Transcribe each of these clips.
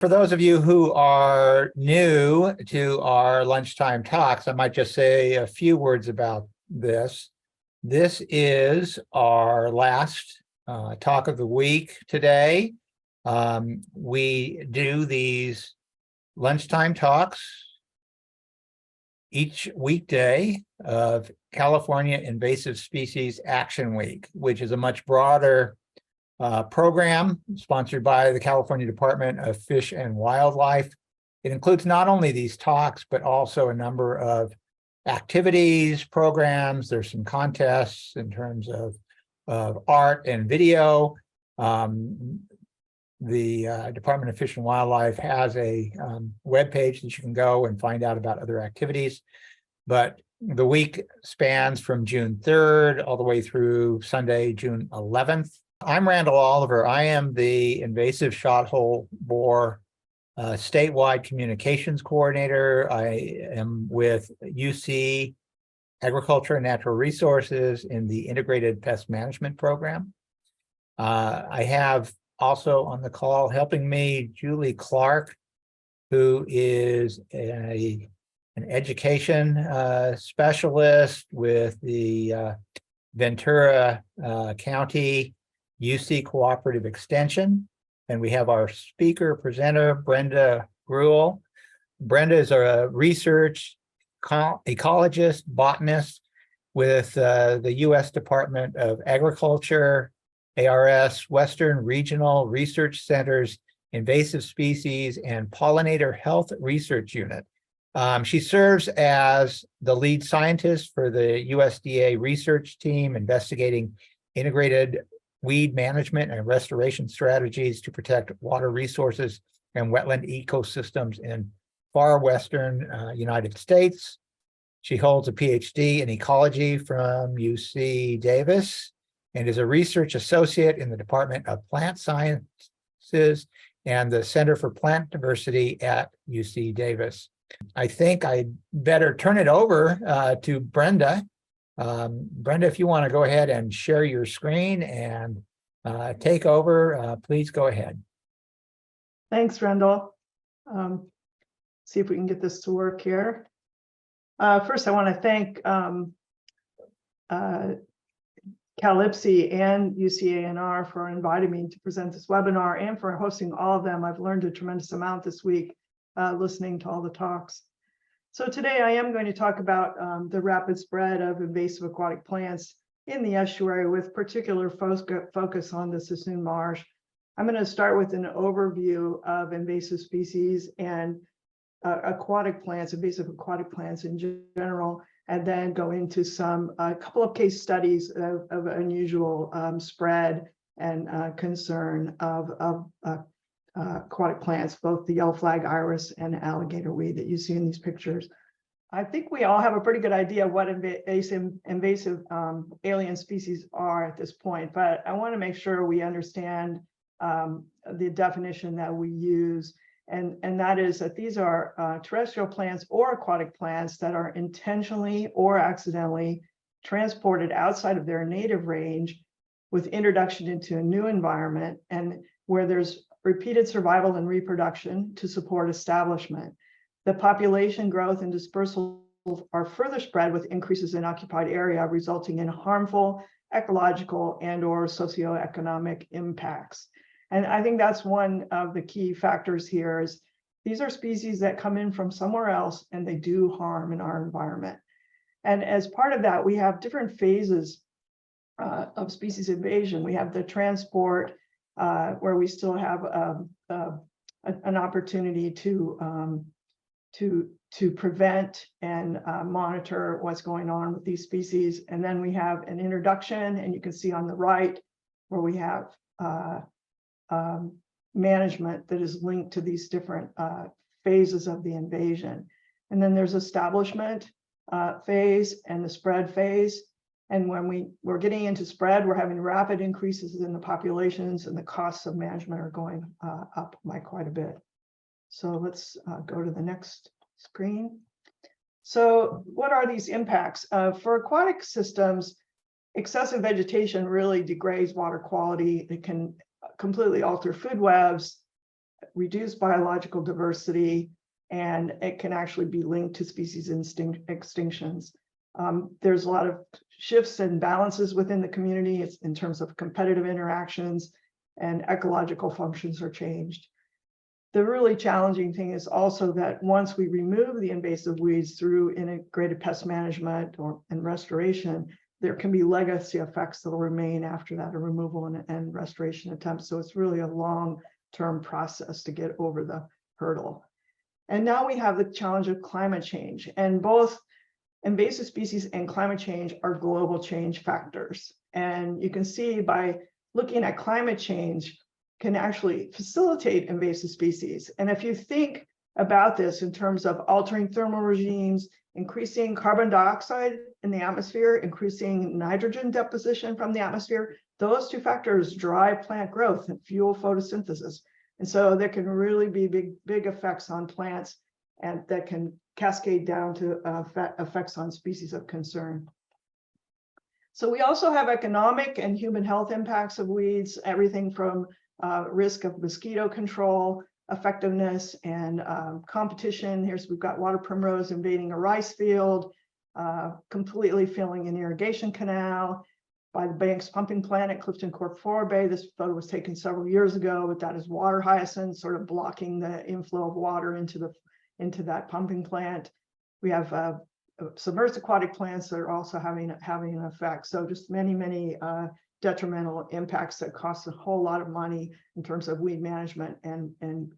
For those of you who are new to our lunchtime talks, I might just say a few words about this. This is our last talk of the week today. We do these lunchtime talks each weekday of California Invasive Species Action Week, which is a much broader program sponsored by the California Department of Fish and Wildlife. It includes not only these talks, but also a number of activities, programs. There's some contests in terms of art and video. The Department of Fish and Wildlife has a webpage that you can go and find out about other activities. But the week spans from June 3rd all the way through Sunday, June 11th. I'm Randall Oliver. I am the invasive shot-hole boar statewide communications coordinator. I am with UC Agriculture and Natural Resources in the Integrated Pest Management Program. I have also on the call helping me Julie Clark, who is an education specialist with the Ventura County UC Cooperative Extension. And we have our speaker presenter, Brenda Gruel. Brenda is a research ecologist, botanist with the U.S. Department of Agriculture, ARS, Western Regional Research Center's Invasive Species and Pollinator Health Research Unit. She serves as the lead scientist for the USDA research team investigating integrated weed management and restoration strategies to protect water resources and wetland ecosystems in far western United States. She holds a PhD in ecology from UC Davis and is a research associate in the Department of Plant Sciences and the Center for Plant Diversity at UC Davis. I think I'd better turn it over to Brenda. Brenda, if you want to go ahead and share your screen and take over, please go ahead. Thanks, Randall. See if we can get this to work here. First, I want to thank CalIPSI and UCANR for inviting me to present this webinar and for hosting all of them. I've learned a tremendous amount this week listening to all the talks. So today I am going to talk about the rapid spread of invasive aquatic plants in the estuary with particular focus on the Suisun Marsh. I'm going to start with an overview of invasive species and aquatic plants, invasive aquatic plants in general, and then go into a couple of case studies of unusual spread and concern of aquatic plants, both the yellow flag iris and alligator weed that you see in these pictures. I think we all have a pretty good idea of what invasive alien species are at this point, but I want to make sure we understand the definition that we use, and that is that these are terrestrial plants or aquatic plants that are intentionally or accidentally transported outside of their native range with introduction into a new environment and where there's repeated survival and reproduction to support establishment. The population growth and dispersal are further spread with increases in occupied area, resulting in harmful ecological and/or socioeconomic impacts. And I think that's one of the key factors here is these are species that come in from somewhere else and they do harm in our environment. And as part of that, we have different phases of species invasion. We have the transport, where we still have an opportunity to prevent and monitor what's going on with these species. And then we have an introduction, and you can see on the right where we have management that is linked to these different phases of the invasion. And then there's establishment phase and the spread phase. And when we're getting into spread, we're having rapid increases in the populations, and the costs of management are going up by quite a bit. So let's go to the next screen. So what are these impacts? For aquatic systems, excessive vegetation really degrades water quality. It can completely alter food webs, reduce biological diversity, and it can actually be linked to species extinctions. There's a lot of shifts and balances within the community. It's in terms of competitive interactions, and ecological functions are changed. The really challenging thing is also that once we remove the invasive weeds through integrated pest management and restoration, there can be legacy effects that will remain after that, a removal and restoration attempt. So it's really a long-term process to get over the hurdle. And now we have the challenge of climate change, and both invasive species and climate change are global change factors. And you can see by looking at climate change can actually facilitate invasive species. And if you think about this in terms of altering thermal regimes, increasing carbon dioxide in the atmosphere, increasing nitrogen deposition from the atmosphere, those two factors drive plant growth and fuel photosynthesis. And so there can really be big effects on plants, and that can cascade down to effects on species of concern. So we also have economic and human health impacts of weeds, everything from risk of mosquito control, effectiveness, and competition. We've got water primrose invading a rice field, completely filling an irrigation canal by the Banks pumping plant at Clifton Court 4 Bay. This photo was taken several years ago, but that is water hyacinth sort of blocking the inflow of water into that pumping plant. We have submerged aquatic plants that are also having an effect. So just many detrimental impacts that cost a whole lot of money in terms of weed management and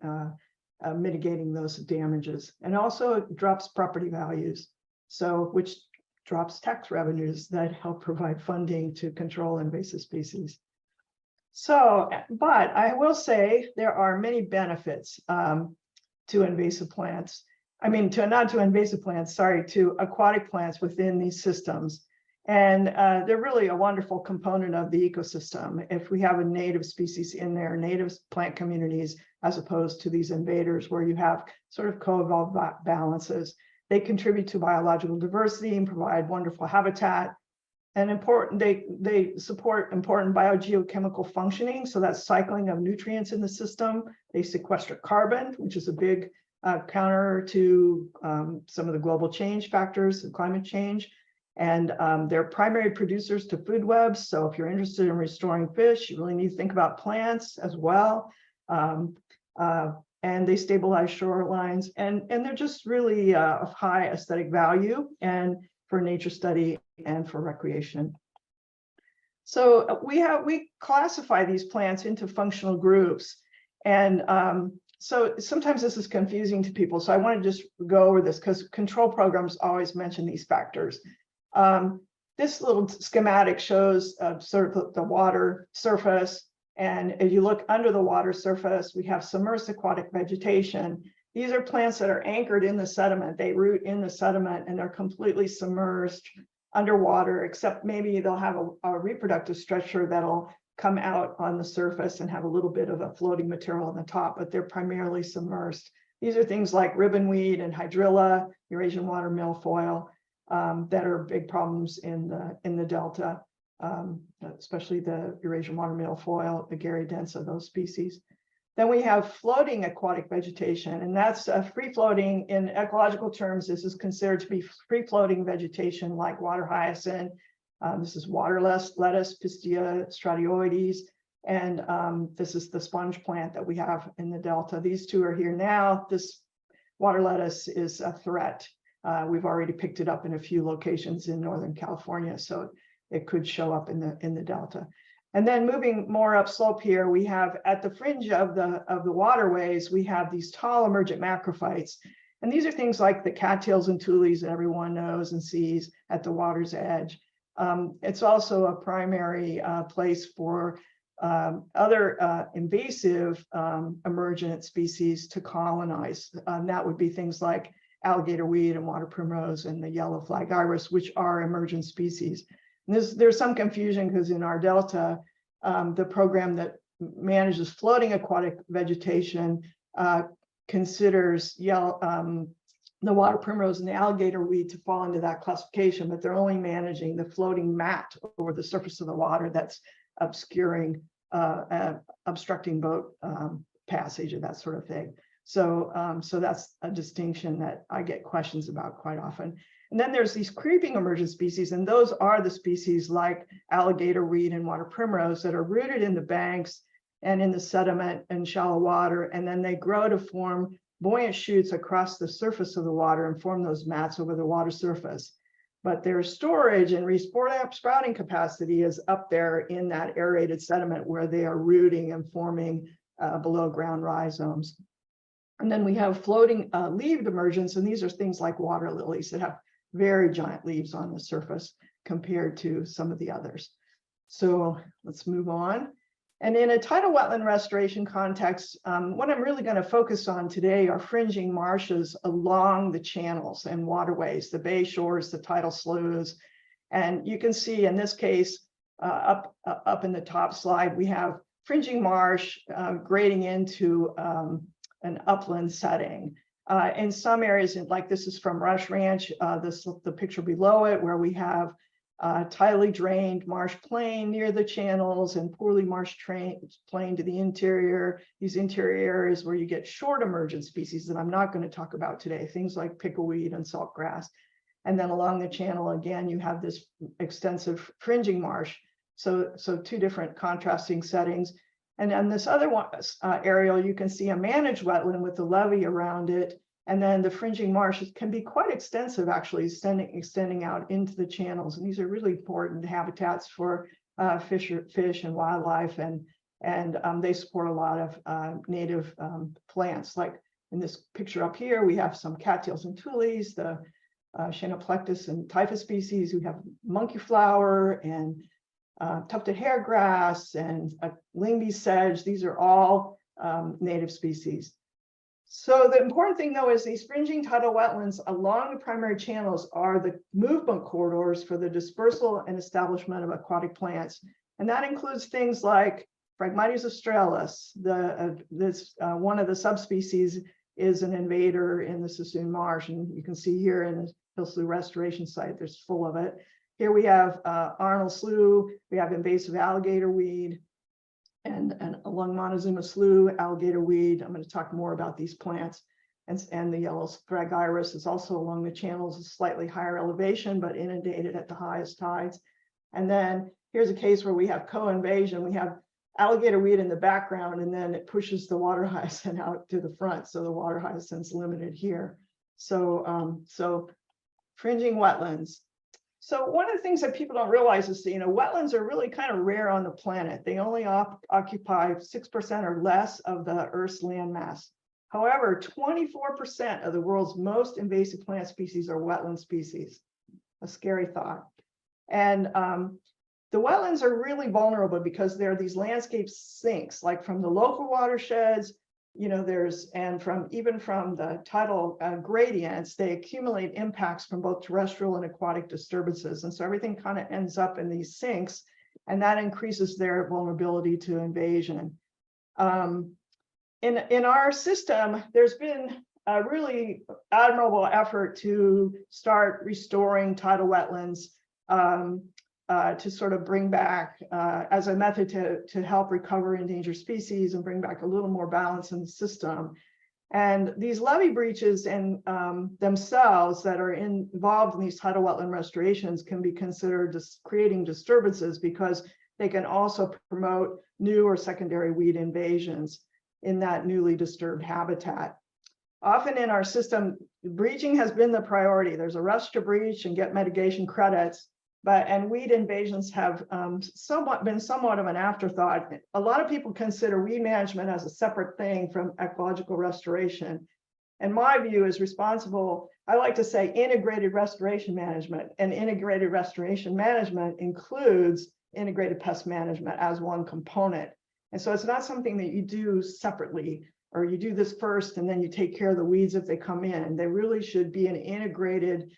mitigating those damages. And also it drops property values, so which drops tax revenues that help provide funding to control invasive species. So, but I will say there are many benefits to invasive plants. I mean, not to invasive plants, sorry, to aquatic plants within these systems. And they're really a wonderful component of the ecosystem. If we have a native species in there, native plant communities, as opposed to these invaders where you have sort of co-evolved balances, they contribute to biological diversity and provide wonderful habitat. And they support important biogeochemical functioning. So that's cycling of nutrients in the system. They sequester carbon, which is a big counter to some of the global change factors and climate change. And they're primary producers to food webs. So if you're interested in restoring fish, you really need to think about plants as well. And they stabilize shorelines, and they're just really of high aesthetic value and for nature study and for recreation. So we classify these plants into functional groups, and so sometimes this is confusing to people. So I want to just go over this because control programs always mention these factors. This little schematic shows sort of the water surface. And if you look under the water surface, we have submerged aquatic vegetation. These are plants that are anchored in the sediment. They root in the sediment and they're completely submerged underwater, except maybe they'll have a reproductive structure that'll come out on the surface and have a little bit of a floating material on the top, but they're primarily submerged. These are things like ribbonweed and hydrilla, Eurasian water milfoil, that are big problems in the Delta. Especially the Eurasian water milfoil, the Gary densa, those species. Then we have floating aquatic vegetation, and that's free-floating. In ecological terms, this is considered to be free-floating vegetation like water hyacinth. This is water lettuce, Pistia stratioides, and this is the sponge plant that we have in the Delta. These two are here now. This water lettuce is a threat. We've already picked it up in a few locations in Northern California, so it could show up in the Delta. And then moving more upslope here, we have at the fringe of the waterways, we have these tall emergent macrophytes. And these are things like the cattails and tules that everyone knows and sees at the water's edge. It's also a primary place for other invasive emergent species to colonize. That would be things like alligator weed and water primrose and the yellow flag iris, which are emergent species. There's some confusion because in our Delta, the program that manages floating aquatic vegetation considers the water primrose and the alligator weed to fall into that classification, but they're only managing the floating mat over the surface of the water that's obstructing boat passage and that sort of thing. So, so that's a distinction that I get questions about quite often. And then there's these creeping emergent species, and those are the species like alligator weed and water primrose that are rooted in the banks and in the sediment and shallow water, and then they grow to form buoyant shoots across the surface of the water and form those mats over the water surface. But their storage and sprouting capacity is up there in that aerated sediment where they are rooting and forming below ground rhizomes. And then we have floating leaved emergence, and these are things like water lilies that have very giant leaves on the surface compared to some of the others. So let's move on. And in a tidal wetland restoration context, what I'm really going to focus on today are fringing marshes along the channels and waterways, the bay shores, the tidal sloughs. And you can see in this case, up in the top slide, we have fringing marsh grading into an upland setting. In some areas, like this is from Rush Ranch, the picture below it, where we have tidally drained marsh plain near the channels and poorly marsh plain to the interior. These interior areas where you get short emergent species that I'm not going to talk about today, things like pickleweed and saltgrass. And then along the channel, again, you have this extensive fringing marsh. So two different contrasting settings. And on this other one, aerial, you can see a managed wetland with the levee around it. And then the fringing marshes can be quite extensive, actually, extending out into the channels. And these are really important habitats for fish and wildlife. And they support a lot of native plants. Like in this picture up here, we have some cattails and tules, the Shanoplectus and typhus species. We have monkey flower and tufted hairgrass and lingby sedge. These are all native species. So the important thing, though, is these fringing tidal wetlands along the primary channels are the movement corridors for the dispersal and establishment of aquatic plants. And that includes things like Phragmites australis. One of the subspecies is an invader in the Suisun Marsh. And you can see here in the Hill Slough Restoration Site, there's full of it. Here we have Arnold Slough, we have invasive alligator weed, and along Montezuma Slough, alligator weed. I'm going to talk more about these plants. And the yellow scrag iris is also along the channels, a slightly higher elevation, but inundated at the highest tides. And then here's a case where we have co-invasion. We have alligator weed in the background, and then it pushes the water hyacinth out to the front. So the water hyacinth's limited here. So fringing wetlands. So one of the things that people don't realize is, wetlands are really kind of rare on the planet. They only occupy 6% or less of the Earth's landmass. However, 24% of the world's most invasive plant species are wetland species. A scary thought. And the wetlands are really vulnerable because there are these landscape sinks, like from the local watersheds, even from the tidal gradients, they accumulate impacts from both terrestrial and aquatic disturbances. And so everything kind of ends up in these sinks, and that increases their vulnerability to invasion. In our system, there's been a really admirable effort to start restoring tidal wetlands to sort of bring back as a method to help recover endangered species and bring back a little more balance in the system. And these levee breaches and themselves that are involved in these tidal wetland restorations can be considered creating disturbances because they can also promote new or secondary weed invasions in that newly disturbed habitat. Often in our system, breaching has been the priority. There's a rush to breach and get mitigation credits. And weed invasions have been somewhat of an afterthought. A lot of people consider weed management as a separate thing from ecological restoration. And my view is responsible, I like to say integrated restoration management. And integrated restoration management includes integrated pest management as one component. And so it's not something that you do separately, or you do this first and then you take care of the weeds if they come in. They really should be an integrated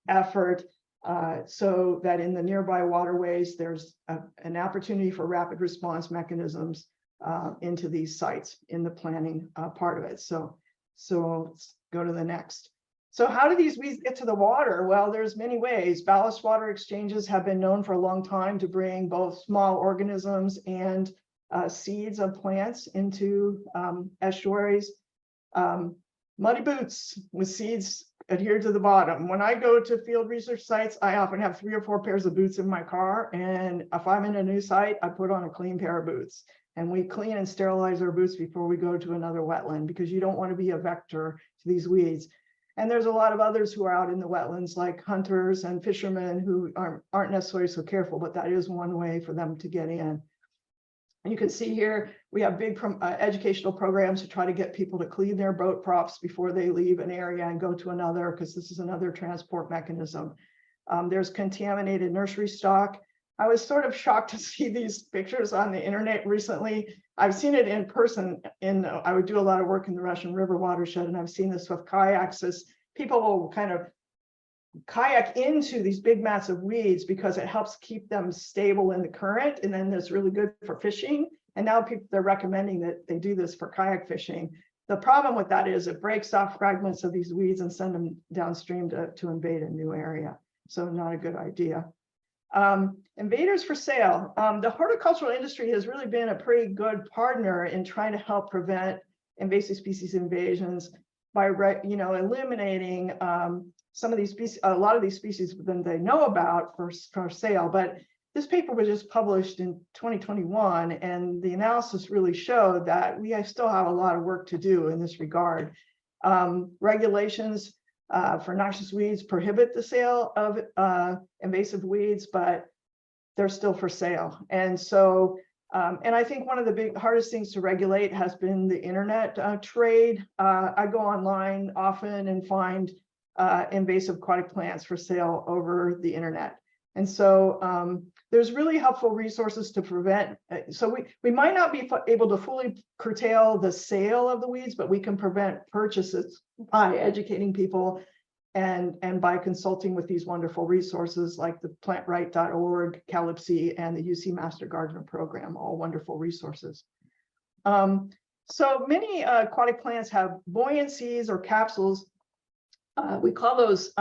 effort. So that in the nearby waterways, there's an opportunity for rapid response mechanisms into these sites in the planning part of it. So let's go to the next. So how do these weeds get to the water? Well, there's many ways. Ballast water exchanges have been known for a long time to bring both small organisms and seeds of plants into estuaries. Muddy boots with seeds adhered to the bottom. When I go to field research sites, I often have 3 or 4 pairs of boots in my car. And if I'm in a new site, I put on a clean pair of boots. And we clean and sterilize our boots before we go to another wetland, because you don't want to be a vector to these weeds. And there's a lot of others who are out in the wetlands, like hunters and fishermen, who aren't necessarily so careful, but that is one way for them to get in. And you can see here, we have big educational programs to try to get people to clean their boat props before they leave an area and go to another, because this is another transport mechanism. There's contaminated nursery stock. I was sort of shocked to see these pictures on the internet recently. I've seen it in person. I would do a lot of work in the Russian River watershed, and I've seen this with kayaks. As people will kind of kayak into these big massive weeds because it helps keep them stable in the current, and then it's really good for fishing. And now they're recommending that they do this for kayak fishing. The problem with that is it breaks off fragments of these weeds and send them downstream to invade a new area. So not a good idea. Invaders for sale. The horticultural industry has really been a pretty good partner in trying to help prevent invasive species invasions by eliminating some of these species, a lot of these species than they know about for sale. But this paper was just published in 2021, and the analysis really showed that we still have a lot of work to do in this regard. Regulations for noxious weeds prohibit the sale of invasive weeds, but they're still for sale. And so, and I think one of the hardest things to regulate has been the internet trade. I go online often and find invasive aquatic plants for sale over the internet. And so there's really helpful resources to prevent. So we might not be able to fully curtail the sale of the weeds, but we can prevent purchases by educating people and by consulting with these wonderful resources like the plantright.org, Calypsy, and the UC Master Gardener Program, all wonderful resources. So many aquatic plants have buoyant seeds or capsules. We call those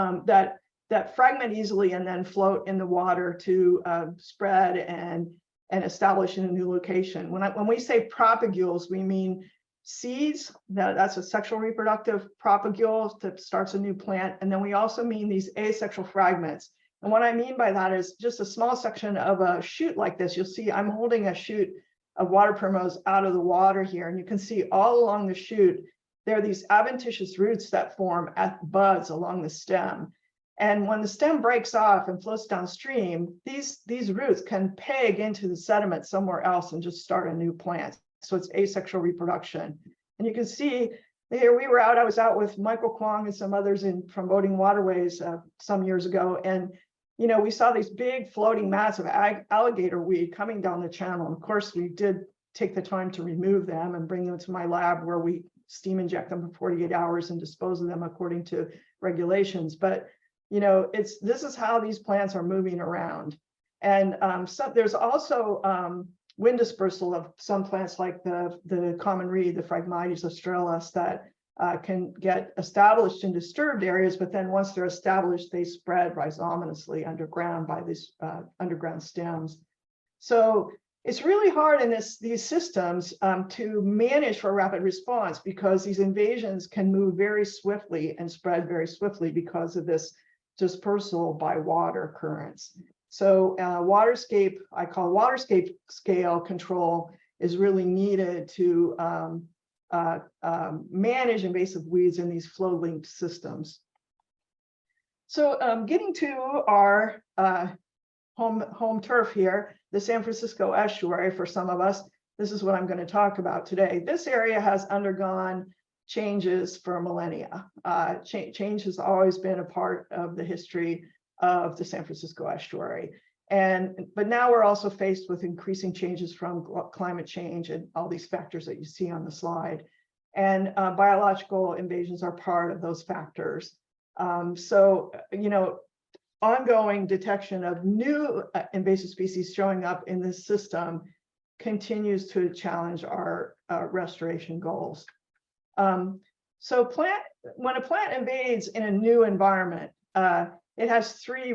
that fragment easily and then float in the water to spread and establish in a new location. When we say propagules, we mean seeds. That's a sexual reproductive propagule that starts a new plant. And then we also mean these asexual fragments. And what I mean by that is just a small section of a shoot like this. You'll see I'm holding a shoot of water primrose out of the water here. And you can see all along the shoot, there are these adventitious roots that form at buds along the stem. And when the stem breaks off and floats downstream, these roots can peg into the sediment somewhere else and just start a new plant. So it's asexual reproduction. And you can see here I was out with Michael Kwong and some others from Boating Waterways some years ago. And, we saw these big floating mats of alligator weed coming down the channel. And of course, we did take the time to remove them and bring them to my lab where we steam inject them for 48 hours and dispose of them according to regulations. But, this is how these plants are moving around. And so there's also wind dispersal of some plants like the common reed, the Phragmites australis, that can get established in disturbed areas, but then once they're established, they spread rhizominously underground by these underground stems. So it's really hard in these systems to manage for rapid response, because these invasions can move very swiftly and spread very swiftly because of this dispersal by water currents. So waterscape, I call waterscape scale control, is really needed to manage invasive weeds in these flow-linked systems. So getting to our home turf here, the San Francisco Estuary, for some of us, this is what I'm going to talk about today. This area has undergone changes for millennia. Change has always been a part of the history of the San Francisco Estuary. But now we're also faced with increasing changes from climate change and all these factors that you see on the slide. And biological invasions are part of those factors. So, ongoing detection of new invasive species showing up in this system continues to challenge our restoration goals. So when a plant invades in a new environment, it has three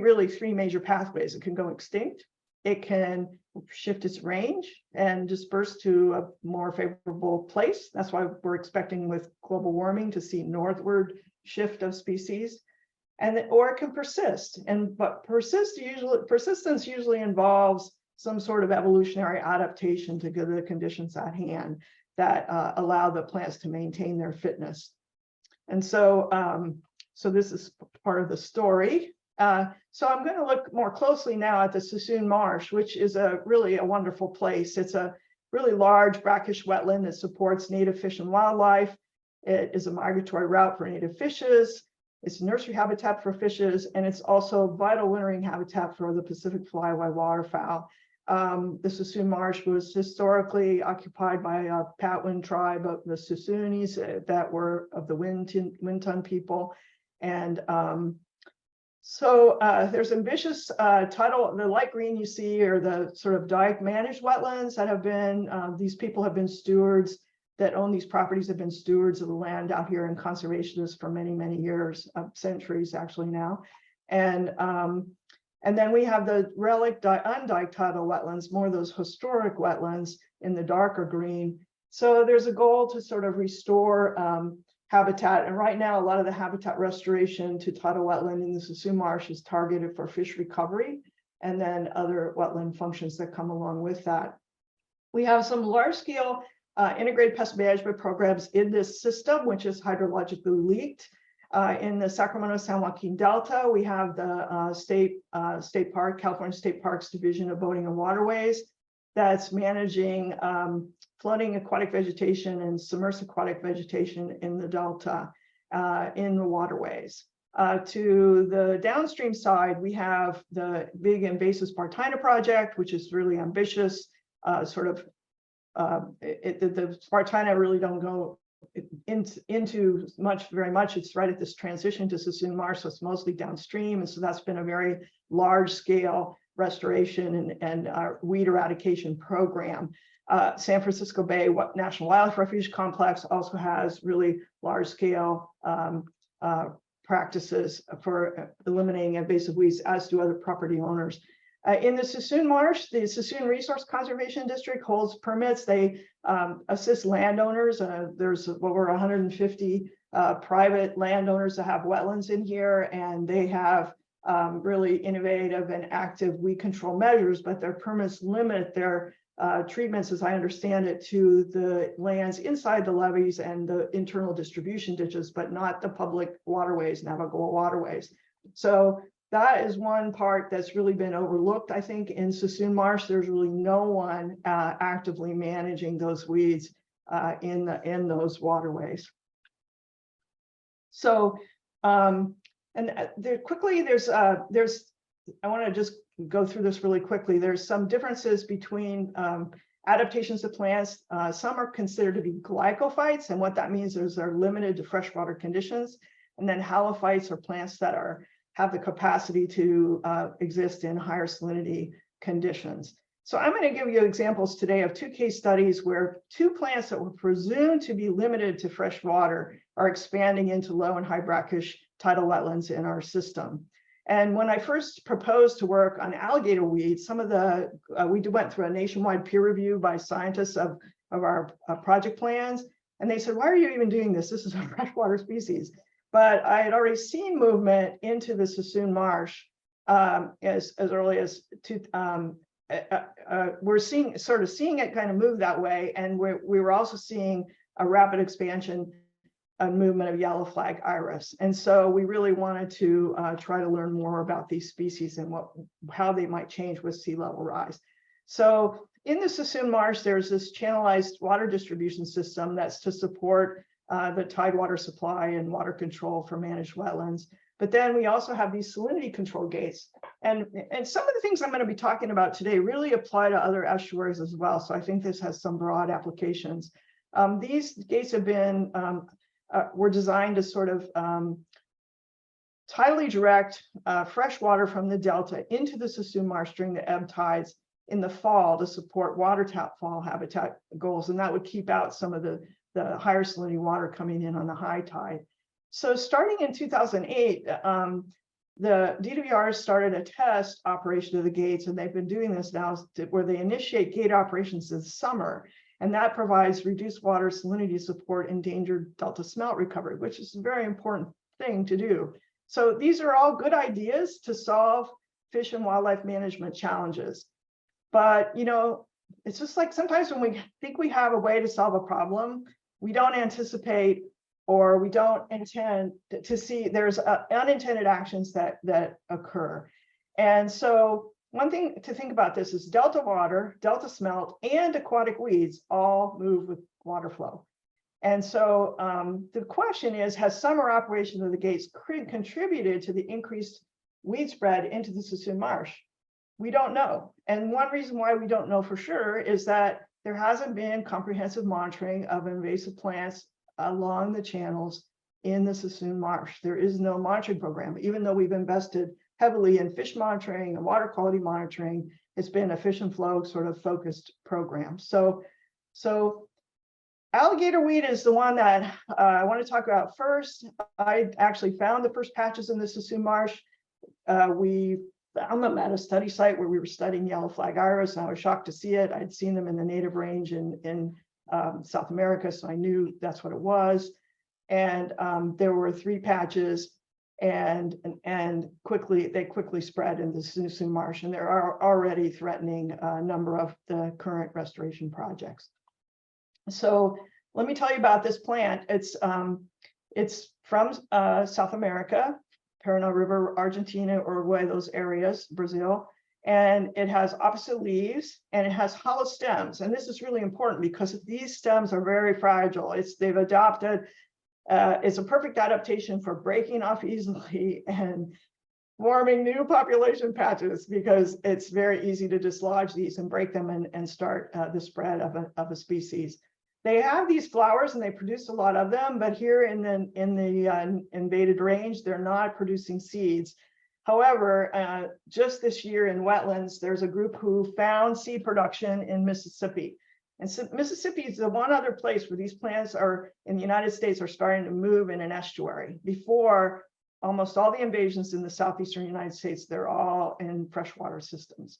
major pathways. It can go extinct, it can shift its range and disperse to a more favorable place. That's why we're expecting with global warming to see northward shift of species. Or it can persist, but persistence usually involves some sort of evolutionary adaptation to the conditions at hand that allow the plants to maintain their fitness. And so, so this is part of the story. So I'm going to look more closely now at the Suisun Marsh, which is really a wonderful place. It's a really large brackish wetland that supports native fish and wildlife. It is a migratory route for native fishes. It's nursery habitat for fishes, and it's also vital wintering habitat for the Pacific flyway waterfowl. The Suisun Marsh was historically occupied by a Patwin tribe of the Suisunis that were of the Winton people. And so there's ambitious tidal, the light green you see are the sort of dike managed wetlands that have been, these people have been stewards that own these properties, have been stewards of the land out here and conservationists for many, many years, centuries actually now. And then we have the relic undiked tidal wetlands, more of those historic wetlands in the darker green. So there's a goal to sort of restore habitat. And right now, a lot of the habitat restoration to tidal wetland in the Suisun Marsh is targeted for fish recovery and then other wetland functions that come along with that. We have some large scale integrated pest management programs in this system, which is hydrologically leaked. In the Sacramento-San Joaquin Delta, we have the state park, California State Parks Division of Boating and Waterways, that's managing floating aquatic vegetation and submerged aquatic vegetation in the Delta, in the waterways. To the downstream side, we have the big invasive Spartina project, which is really ambitious, the Spartina really don't go into very much. It's right at this transition to Suisun Marsh, so it's mostly downstream. And so that's been a very large scale restoration and weed eradication program. San Francisco Bay National Wildlife Refuge Complex also has really large scale practices for eliminating invasive weeds, as do other property owners. In the Suisun Marsh, the Suisun Resource Conservation District holds permits. They assist landowners. There's over 150 private landowners that have wetlands in here, and they have really innovative and active weed control measures, but their permits limit their treatments, as I understand it, to the lands inside the levees and the internal distribution ditches, but not the public waterways, navigable waterways. So that is one part that's really been overlooked. I think in Suisun Marsh, there's really no one actively managing those weeds in those waterways. So, quickly, I want to just go through this really quickly. There's some differences between adaptations of plants. Some are considered to be glycophytes, and what that means is they're limited to freshwater conditions. And then halophytes are plants that have the capacity to exist in higher salinity conditions. So I'm going to give you examples today of two case studies where two plants that were presumed to be limited to fresh water are expanding into low and high brackish tidal wetlands in our system. And when I first proposed to work on alligator weeds, some of we went through a nationwide peer review by scientists of our project plans, and they said, "Why are you even doing this? This is a freshwater species." But I had already seen movement into the Suisun Marsh as early as we're seeing it kind of move that way, and we were also seeing a rapid expansion and movement of yellow flag iris. And so we really wanted to try to learn more about these species and how they might change with sea level rise. So in the Suisun Marsh, there's this channelized water distribution system that's to support the tidewater supply and water control for managed wetlands. But then we also have these salinity control gates. And some of the things I'm going to be talking about today really apply to other estuaries as well. So I think this has some broad applications. These gates have been, were designed to sort of tidally direct fresh water from the Delta into the Suisun Marsh during the ebb tides in the fall to support waterfowl habitat goals. And that would keep out some of the higher salinity water coming in on the high tide. So starting in 2008, the DWR started a test operation of the gates, and they've been doing this now where they initiate gate operations this summer. And that provides reduced water salinity support endangered delta smelt recovery, which is a very important thing to do. So these are all good ideas to solve fish and wildlife management challenges. But, you know, it's just like sometimes when we think we have a way to solve a problem, we don't anticipate or we don't intend to see there's unintended actions that occur. And so one thing to think about this is delta water, delta smelt, and aquatic weeds all move with water flow. And so the question is, has summer operation of the gates contributed to the increased weed spread into the Suisun Marsh? We don't know. And one reason why we don't know for sure is that there hasn't been comprehensive monitoring of invasive plants along the channels in the Suisun Marsh. There is no monitoring program, even though we've invested heavily in fish monitoring and water quality monitoring. It's been a fish and flow sort of focused program. So alligator weed is the one that I want to talk about first. I actually found the first patches in the Suisun Marsh. We found them at a study site where we were studying yellow flag iris, and I was shocked to see it. I'd seen them in the native range in South America, so I knew that's what it was. And there were 3 patches, and they quickly spread in the Suisun Marsh, and there are already threatening a number of the current restoration projects. So let me tell you about this plant. It's from South America, Paraná River, Argentina, Uruguay, those areas, Brazil. And it has opposite leaves and it has hollow stems. And this is really important because these stems are very fragile. They've adopted, it's a perfect adaptation for breaking off easily and forming new population patches, because it's very easy to dislodge these and break them and start the spread of a species. They have these flowers and they produce a lot of them, but here in the invaded range, they're not producing seeds. However, just this year in wetlands, there's a group who found seed production in Mississippi. And so Mississippi is the one other place where these plants are in the United States are starting to move in an estuary. Before, almost all the invasions in the southeastern United States, they're all in freshwater systems.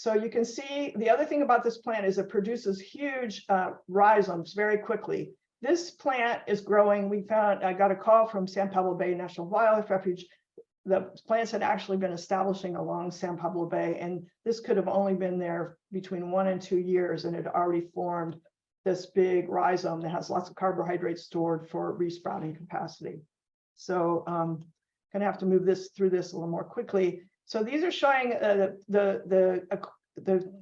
So you can see the other thing about this plant is it produces huge rhizomes very quickly. This plant is growing. I got a call from San Pablo Bay National Wildlife Refuge. The plants had actually been establishing along San Pablo Bay, and this could have only been there between 1 and 2 years, and it already formed this big rhizome that has lots of carbohydrates stored for resprouting capacity. So I'm gonna have to move through this a little more quickly. So these are showing the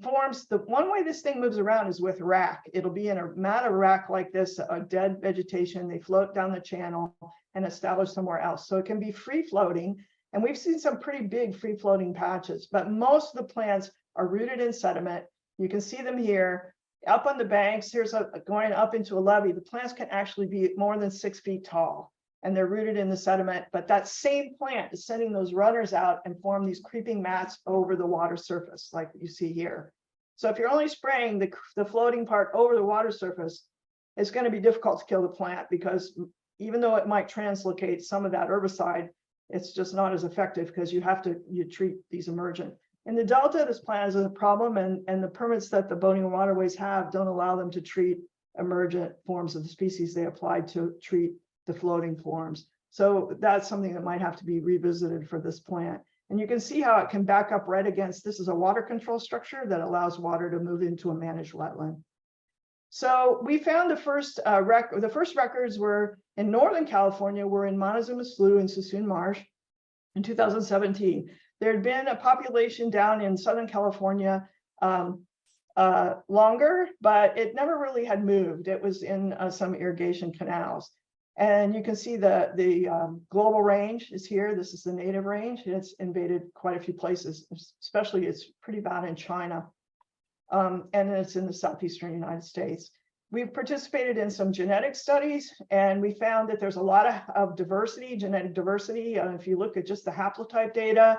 forms. The one way this thing moves around is with rack. It'll be in a mat of rack like this, a dead vegetation. They float down the channel and establish somewhere else. So it can be free floating. And we've seen some pretty big free floating patches, but most of the plants are rooted in sediment. You can see them here up on the banks. Here's going up into a levee. The plants can actually be more than 6 feet tall, and they're rooted in the sediment, but that same plant is sending those runners out and form these creeping mats over the water surface like you see here. So if you're only spraying the floating part over the water surface, it's going to be difficult to kill the plant, because even though it might translocate some of that herbicide, it's just not as effective because you treat these emergent. In the Delta, this plant is a problem, and the permits that the boating and waterways have don't allow them to treat emergent forms of the species. They applied to treat the floating forms. So that's something that might have to be revisited for this plant. And you can see how it can back up right against, this is a water control structure that allows water to move into a managed wetland. So we found the first records were in Northern California, were in Montezuma Slough and Suisun Marsh in 2017. There had been a population down in Southern California longer, but it never really had moved. It was in some irrigation canals. And you can see the global range is here. This is the native range. It's invaded quite a few places, especially it's pretty bad in China. And it's in the southeastern United States. We've participated in some genetic studies, and we found that there's a lot of diversity, genetic diversity. If you look at just the haplotype data,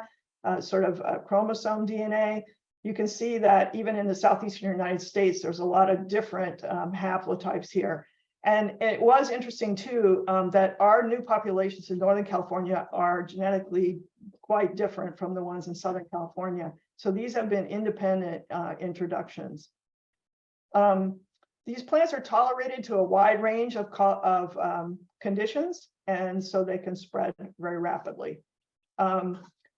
sort of chromosome DNA, you can see that even in the southeastern United States, there's a lot of different haplotypes here. And it was interesting too, that our new populations in Northern California are genetically quite different from the ones in Southern California. So these have been independent introductions. These plants are tolerated to a wide range of conditions, and so they can spread very rapidly.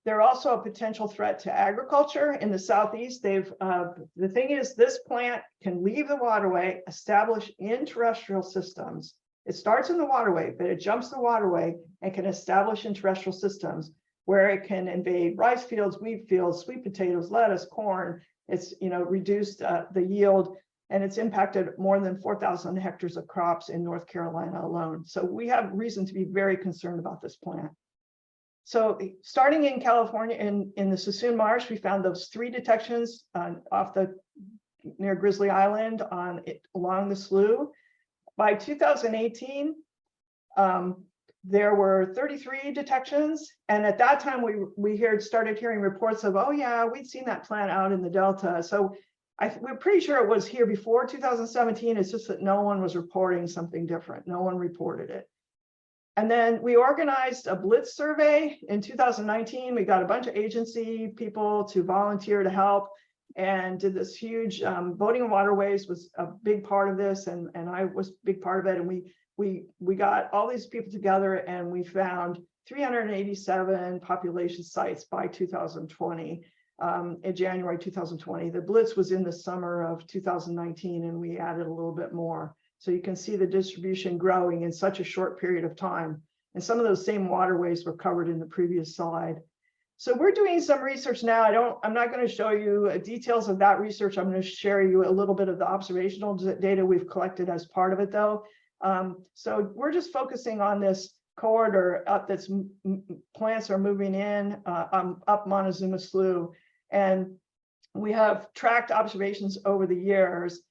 They're also a potential threat to agriculture in the southeast. The thing is, this plant can leave the waterway, establish in terrestrial systems. It starts in the waterway, but it jumps the waterway and can establish in terrestrial systems where it can invade rice fields, wheat fields, sweet potatoes, lettuce, corn. It's reduced the yield, and it's impacted more than 4,000 hectares of crops in North Carolina alone. So we have reason to be very concerned about this plant. So starting in California, in the Suisun Marsh, we found those 3 detections near Grizzly Island along the slough. By 2018, there were 33 detections. And at that time, we started hearing reports of, oh yeah, we'd seen that plant out in the Delta. So we're pretty sure it was here before 2017. It's just that no one was reporting something different. No one reported it. And then we organized a blitz survey in 2019. We got a bunch of agency people to volunteer to help and did this huge voting on waterways was a big part of this. And I was a big part of it. And we got all these people together and we found 387 population sites by 2020, in January 2020. The blitz was in the summer of 2019 and we added a little bit more. So you can see the distribution growing in such a short period of time. And some of those same waterways were covered in the previous slide. So we're doing some research now. I'm not going to show you details of that research. I'm going to share you a little bit of the observational data we've collected as part of it though. So we're just focusing on this corridor up that's plants are moving in up Montezuma Slough. And we have tracked observations over the years.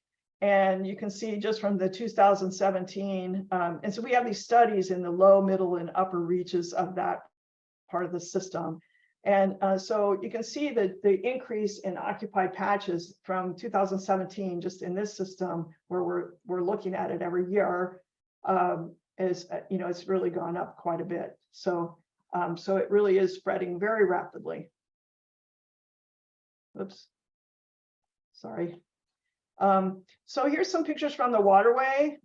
And you can see just from the 2017, and so we have these studies in the low, middle, and upper reaches of that part of the system. And so you can see that the increase in occupied patches from 2017, just in this system, where we're looking at it every year, is it's really gone up quite a bit. So so it really is spreading very rapidly. Oops, sorry. So here's some pictures from the waterway.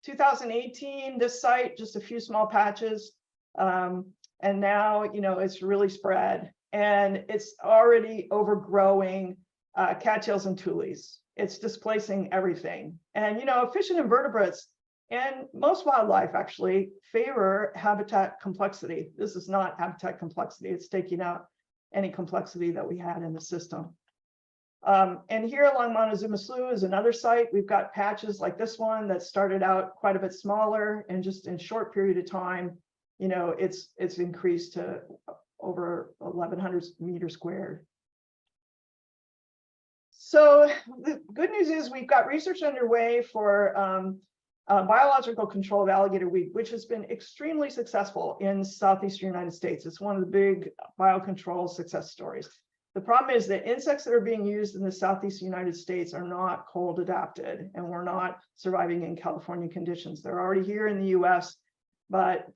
2018, this site, just a few small patches. And now, it's really spread and it's already overgrowing cattails and tules. It's displacing everything. And, fish and invertebrates and most wildlife actually favor habitat complexity. This is not habitat complexity. It's taking out any complexity that we had in the system. And here along Montezuma Slough is another site. We've got patches like this one that started out quite a bit smaller, and just in a short period of time, it's increased to over 1,100 meters squared. So the good news is we've got research underway for biological control of alligator weed, which has been extremely successful in Southeastern United States. It's one of the big biocontrol success stories. The problem is that insects that are being used in the Southeast United States are not cold adapted, and we're not surviving in California conditions. They're already here in the US, but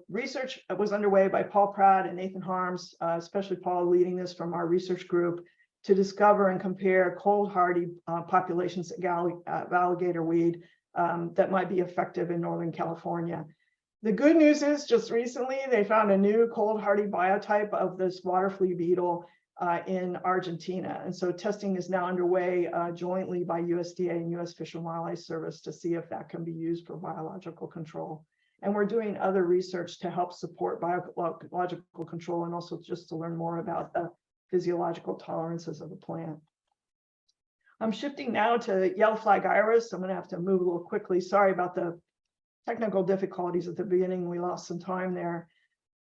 research was underway by Paul Pratt and Nathan Harms, especially Paul leading this from our research group, to discover and compare cold hardy populations of alligator weed that might be effective in Northern California. The good news is just recently they found a new cold hardy biotype of this water flea beetle in Argentina. And so testing is now underway jointly by USDA and US Fish and Wildlife Service to see if that can be used for biological control. And we're doing other research to help support biological control and also just to learn more about the physiological tolerances of the plant. I'm shifting now to yellow flag iris. I'm going to have to move a little quickly. Sorry about the technical difficulties at the beginning. We lost some time there.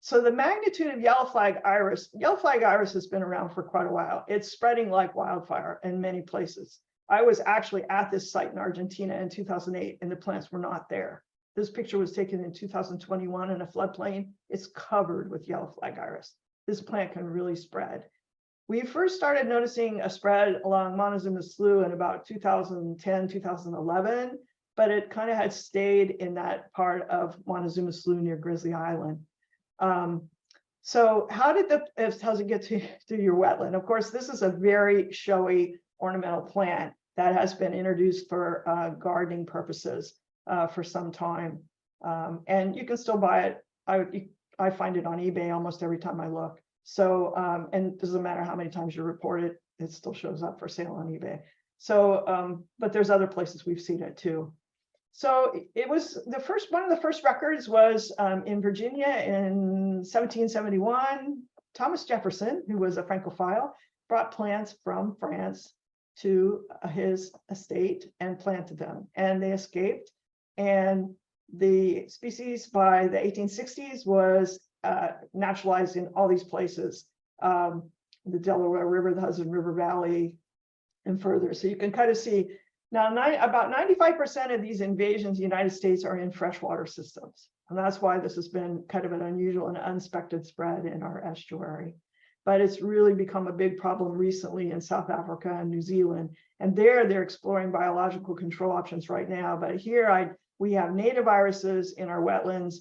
So the magnitude of yellow flag iris has been around for quite a while. It's spreading like wildfire in many places. I was actually at this site in Argentina in 2008 and the plants were not there. This picture was taken in 2021 in a floodplain. It's covered with yellow flag iris. This plant can really spread. We first started noticing a spread along Montezuma Slough in about 2010, 2011. but it kind of had stayed in that part of Montezuma Slough near Grizzly Island. So how does it get to your wetland? Of course, this is a very showy ornamental plant that has been introduced for gardening purposes for some time. And you can still buy it. I find it on eBay almost every time I look. So, and it doesn't matter how many times you report it, it still shows up for sale on eBay. So, but there's other places we've seen it too. So it was one of the first records was in Virginia in 1771. Thomas Jefferson, who was a Francophile, brought plants from France to his estate and planted them, and they escaped. And the species by the 1860s was naturalized in all these places, the Delaware River, the Hudson River Valley, and further. So you can kind of see now about 95% of these invasions in the United States are in freshwater systems. And that's why this has been kind of an unusual and unexpected spread in our estuary. But it's really become a big problem recently in South Africa and New Zealand. And they're exploring biological control options right now. But here we have native viruses in our wetlands,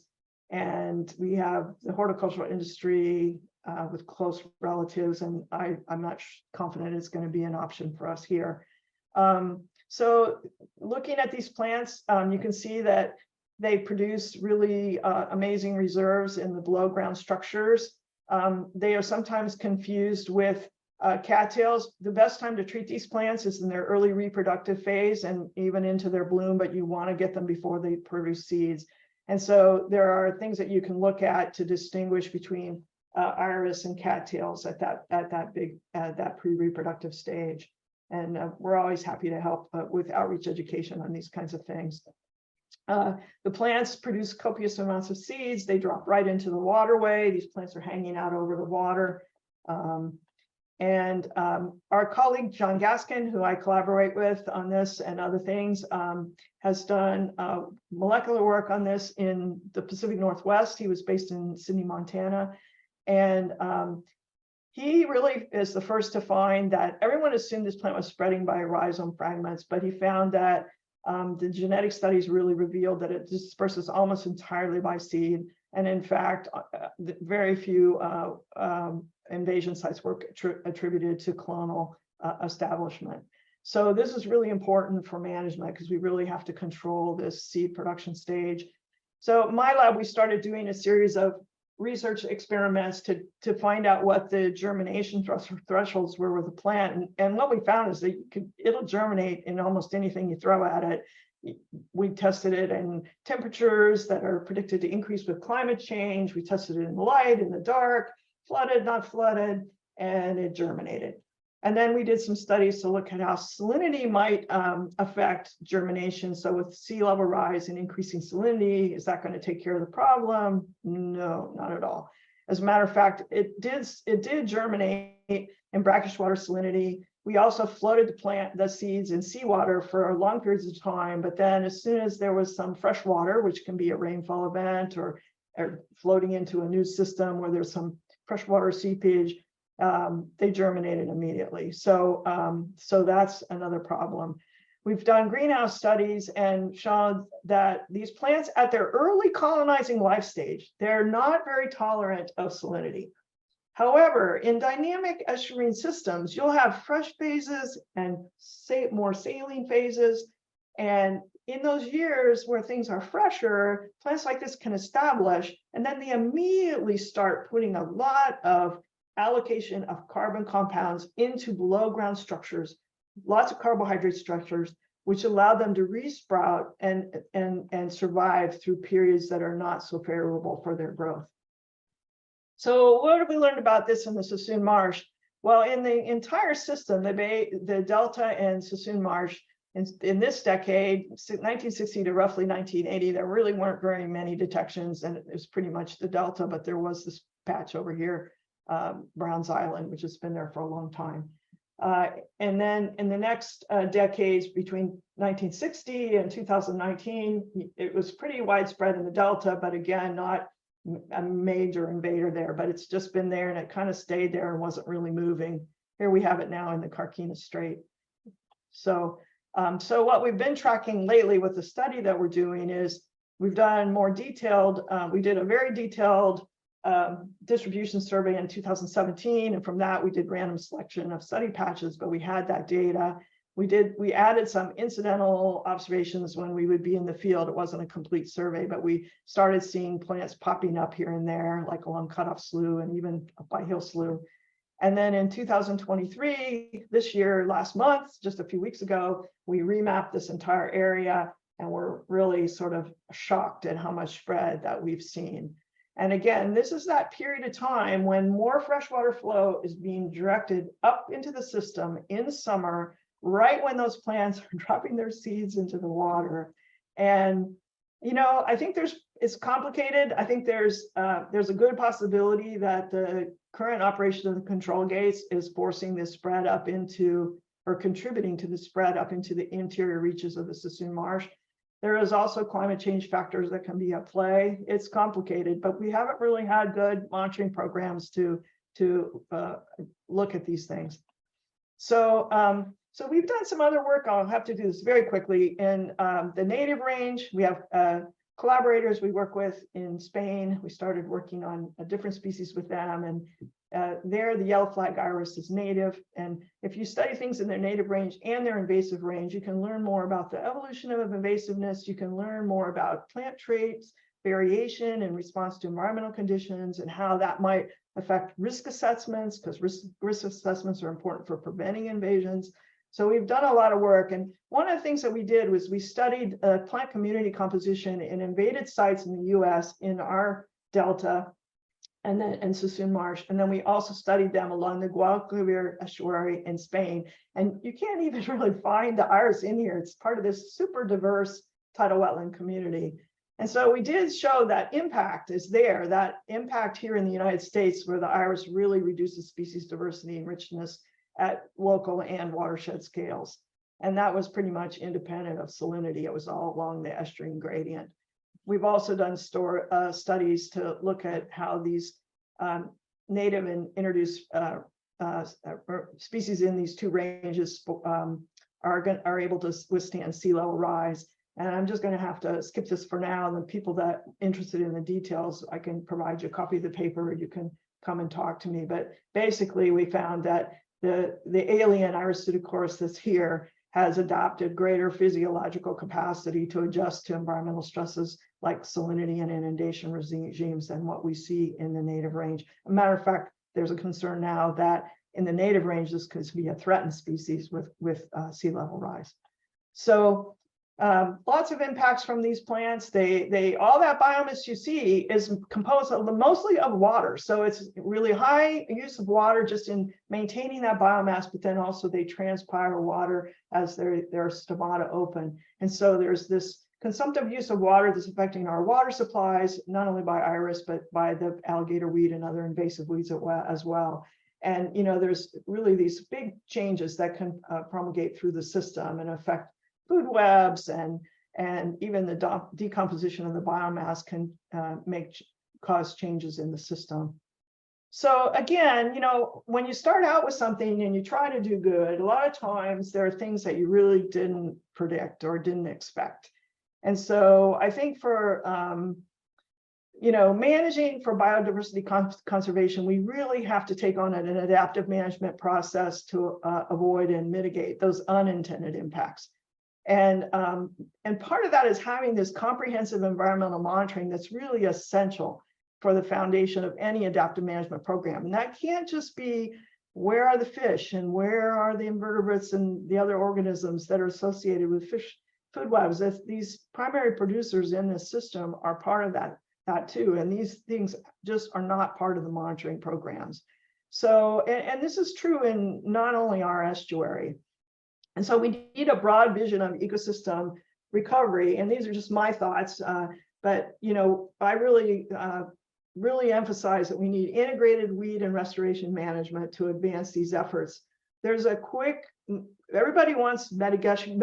and we have the horticultural industry with close relatives, and I'm not confident it's going to be an option for us here. So looking at these plants, you can see that they produce really amazing reserves in the below ground structures. They are sometimes confused with cattails. The best time to treat these plants is in their early reproductive phase and even into their bloom, but you want to get them before they produce seeds. And so there are things that you can look at to distinguish between iris and cattails at that pre-reproductive stage. And we're always happy to help with outreach education on these kinds of things. The plants produce copious amounts of seeds. They drop right into the waterway. These plants are hanging out over the water. And our colleague, John Gaskin, who I collaborate with on this and other things, has done molecular work on this in the Pacific Northwest. He was based in Sydney, Montana. And he really is the first to find that everyone assumed this plant was spreading by rhizome fragments, but he found that the genetic studies really revealed that it disperses almost entirely by seed. And in fact, very few invasion sites were attributed to clonal establishment. So this is really important for management because we really have to control this seed production stage. So my lab, we started doing a series of research experiments to find out what the germination thresholds were with the plant. And what we found is that it'll germinate in almost anything you throw at it. We tested it in temperatures that are predicted to increase with climate change. We tested it in the light, in the dark, flooded, not flooded, and it germinated. And then we did some studies to look at how salinity might affect germination. So with sea level rise and increasing salinity, is that going to take care of the problem? No, not at all. As a matter of fact, it did germinate in brackish water salinity. We also floated the seeds in seawater for long periods of time. But then as soon as there was some fresh water, which can be a rainfall event or floating into a new system where there's some freshwater seepage, they germinated immediately. So that's another problem. We've done greenhouse studies and shown that these plants at their early colonizing life stage, they're not very tolerant of salinity. However, in dynamic estuarine systems, you'll have fresh phases and more saline phases. And in those years where things are fresher, plants like this can establish, and then they immediately start putting a lot of allocation of carbon compounds into below ground structures, lots of carbohydrate structures, which allow them to resprout and survive through periods that are not so favorable for their growth. So what have we learned about this in the Suisun Marsh? Well, in the entire system, the Delta and Suisun Marsh, in this decade, 1960 to roughly 1980, there really weren't very many detections, and it was pretty much the Delta, but there was this patch over here, Browns Island, which has been there for a long time. And then in the next decades, between 1960 and 2019, it was pretty widespread in the Delta, but again, not a major invader there, but it's just been there and it kind of stayed there and wasn't really moving. Here we have it now in the Carquinez Strait. So So what we've been tracking lately with the study that we're doing is we've done more detailed, we did a very detailed distribution survey in 2017. And from that, we did random selection of study patches, but we had that data. We added some incidental observations when we would be in the field. It wasn't a complete survey, but we started seeing plants popping up here and there, like along Cutoff Slough and even up by Hill Slough. And then in 2023, this year, last month, just a few weeks ago, we remapped this entire area, and we're really sort of shocked at how much spread that we've seen. And again, this is that period of time when more freshwater flow is being directed up into the system in summer, right when those plants are dropping their seeds into the water. And, you know, I think it's complicated. I think there's a good possibility that the current operation of the control gates is forcing this spread up into, or contributing to the spread up into the interior reaches of the Suisun Marsh. There is also climate change factors that can be at play. It's complicated, but we haven't really had good monitoring programs to look at these things. So, so we've done some other work. I'll have to do this very quickly. In the native range, we have collaborators we work with in Spain. We started working on a different species with them, and there the yellow flag iris is native. And if you study things in their native range and their invasive range, you can learn more about the evolution of invasiveness. You can learn more about plant traits, variation in response to environmental conditions, and how that might affect risk assessments, because risk assessments are important for preventing invasions. So we've done a lot of work. And one of the things that we did was we studied plant community composition in invaded sites in the US in our delta and then in Suisun Marsh. And then we also studied them along the Guadalquivir estuary in Spain. And you can't even really find the iris in here. It's part of this super diverse tidal wetland community. And so we did show that impact is there, that impact here in the United States, where the iris really reduces species diversity and richness at local and watershed scales. And that was pretty much independent of salinity. It was all along the estuarine gradient. We've also done studies to look at how these native and introduced species in these two ranges are able to withstand sea level rise. And I'm just going to have to skip this for now. And the people that are interested in the details, I can provide you a copy of the paper, or you can come and talk to me. But basically, we found that the alien Irisudochorus that's here has adopted greater physiological capacity to adjust to environmental stresses like salinity and inundation regimes than what we see in the native range. As a matter of fact, there's a concern now that in the native range, this could be a threatened species with sea level rise. So lots of impacts from these plants. All that biomass you see is composed of mostly of water. So it's really high use of water just in maintaining that biomass, but then also they transpire water as their stomata open. And so there's this consumptive use of water that's affecting our water supplies, not only by iris, but by the alligator weed and other invasive weeds as well. And, you know, there's really these big changes that can promulgate through the system and affect food webs, and even the decomposition of the biomass can cause changes in the system. So again, you know, when you start out with something and you try to do good, a lot of times there are things that you really didn't predict or didn't expect. And so I think for you know, managing for biodiversity conservation, we really have to take on an adaptive management process to avoid and mitigate those unintended impacts. And part of that is having this comprehensive environmental monitoring that's really essential for the foundation of any adaptive management program. And that can't just be where are the fish and where are the invertebrates and the other organisms that are associated with fish food webs. These primary producers in this system are part of that too. And these things just are not part of the monitoring programs. So, and this is true in not only our estuary. And so we need a broad vision of ecosystem recovery. And these are just my thoughts. But, you know, I really emphasize that we need integrated weed and restoration management to advance these efforts. There's a quick, everybody wants mitigation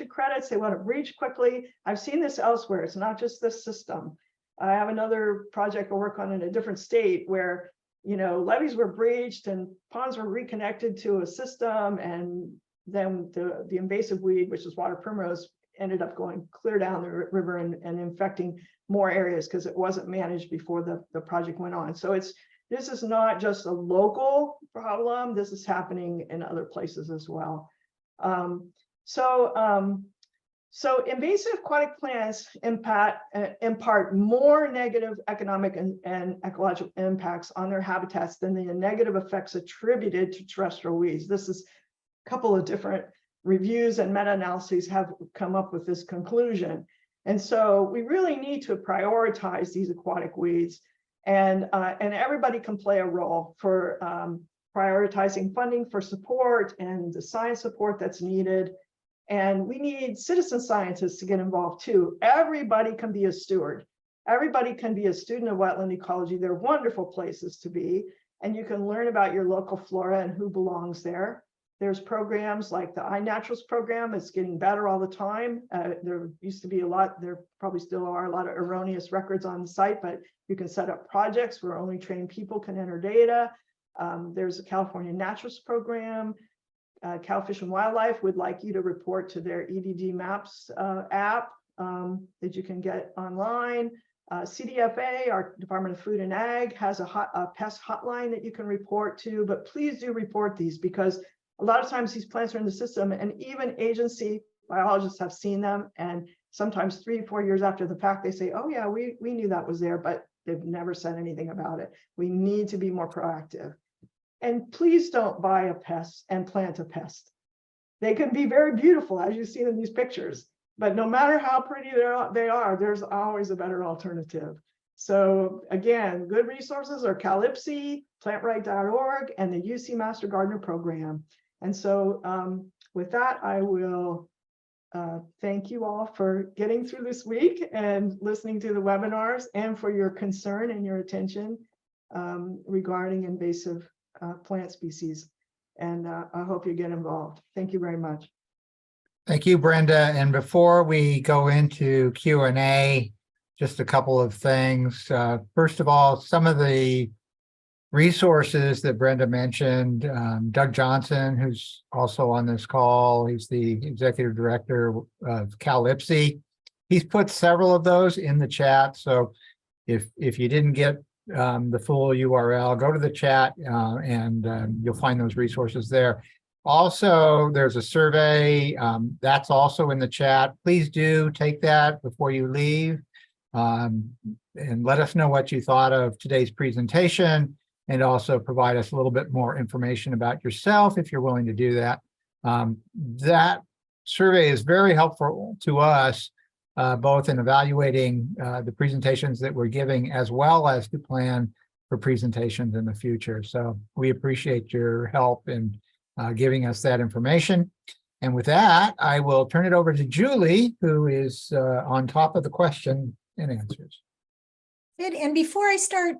credits. They want to breach quickly. I've seen this elsewhere. It's not just this system. I have another project I work on in a different state where, you know, levees were breached and ponds were reconnected to a system, and then the invasive weed, which is water primrose, ended up going clear down the river and infecting more areas because it wasn't managed before the project went on. So this is not just a local problem. This is happening in other places as well. So invasive aquatic plants impart more negative economic and ecological impacts on their habitats than the negative effects attributed to terrestrial weeds. This is a couple of different reviews and meta-analyses have come up with this conclusion. And so we really need to prioritize these aquatic weeds, and everybody can play a role for prioritizing funding for support and the science support that's needed. And we need citizen scientists to get involved too. Everybody can be a steward. Everybody can be a student of wetland ecology. They're wonderful places to be, and you can learn about your local flora and who belongs there. There's programs like the iNaturals program. It's getting better all the time. There used to be a lot, there probably still are a lot of erroneous records on the site, but you can set up projects where only trained people can enter data. There's a California Naturals program. Cal Fish and Wildlife would like you to report to their EDD Maps app that you can get online. CDFA, our Department of Food and Ag, has a pest hotline that you can report to, but please do report these, because a lot of times these plants are in the system and even agency biologists have seen them, and sometimes 3-4 years after the fact, they say, oh yeah, we knew that was there, but they've never said anything about it. We need to be more proactive. And please don't buy a pest and plant a pest. They can be very beautiful, as you see in these pictures, but no matter how pretty they are, there's always a better alternative. So again, good resources are Calypsy, plantright.org, and the UC Master Gardener Program. And so with that, I will thank you all for getting through this week and listening to the webinars, and for your concern and your attention regarding invasive plant species. And I hope you get involved. Thank you very much. Thank you, Brenda. And before we go into Q&A, just a couple of things. First of all, some of the resources that Brenda mentioned, Doug Johnson, who's also on this call, he's the executive director of Calypsy. He's put several of those in the chat. So if you didn't get the full URL, go to the chat and you'll find those resources there. Also, there's a survey that's also in the chat. Please do take that before you leave and let us know what you thought of today's presentation, and also provide us a little bit more information about yourself if you're willing to do that. That survey is very helpful to us, both in evaluating the presentations that we're giving, as well as to plan for presentations in the future. So we appreciate your help in giving us that information. And with that, I will turn it over to Julie, who is on top of the question and answers. Good. And before I start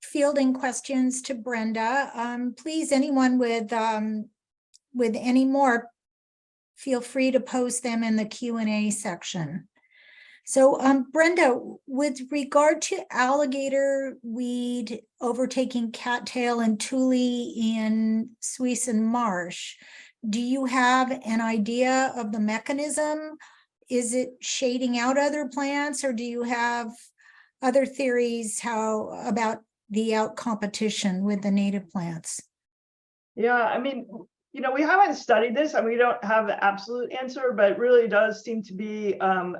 fielding questions to Brenda, please, anyone with any more, feel free to post them in the Q&A section. So Brenda, with regard to alligator weed overtaking cattail and tule in Suisun Marsh, do you have an idea of the mechanism? Is it shading out other plants, or do you have other theories about the out competition with the native plants? Yeah, I mean, you know, we haven't studied this and we don't have the absolute answer, but it really does seem to be, and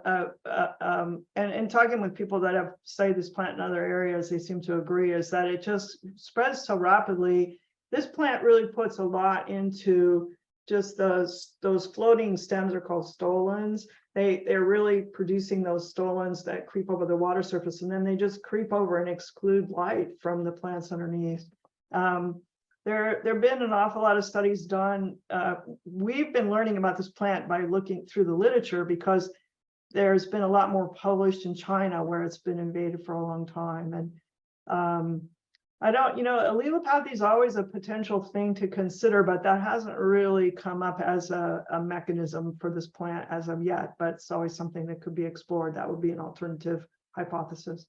talking with people that have studied this plant in other areas, they seem to agree, is that it just spreads so rapidly. This plant really puts a lot into just those floating stems are called stolons. They're really producing those stolons that creep over the water surface, and then they just creep over and exclude light from the plants underneath. There have been an awful lot of studies done. We've been learning about this plant by looking through the literature, because there's been a lot more published in China, where it's been invaded for a long time. And I don't, you know, allelopathy is always a potential thing to consider, but that hasn't really come up as a mechanism for this plant as of yet, but it's always something that could be explored. That would be an alternative hypothesis.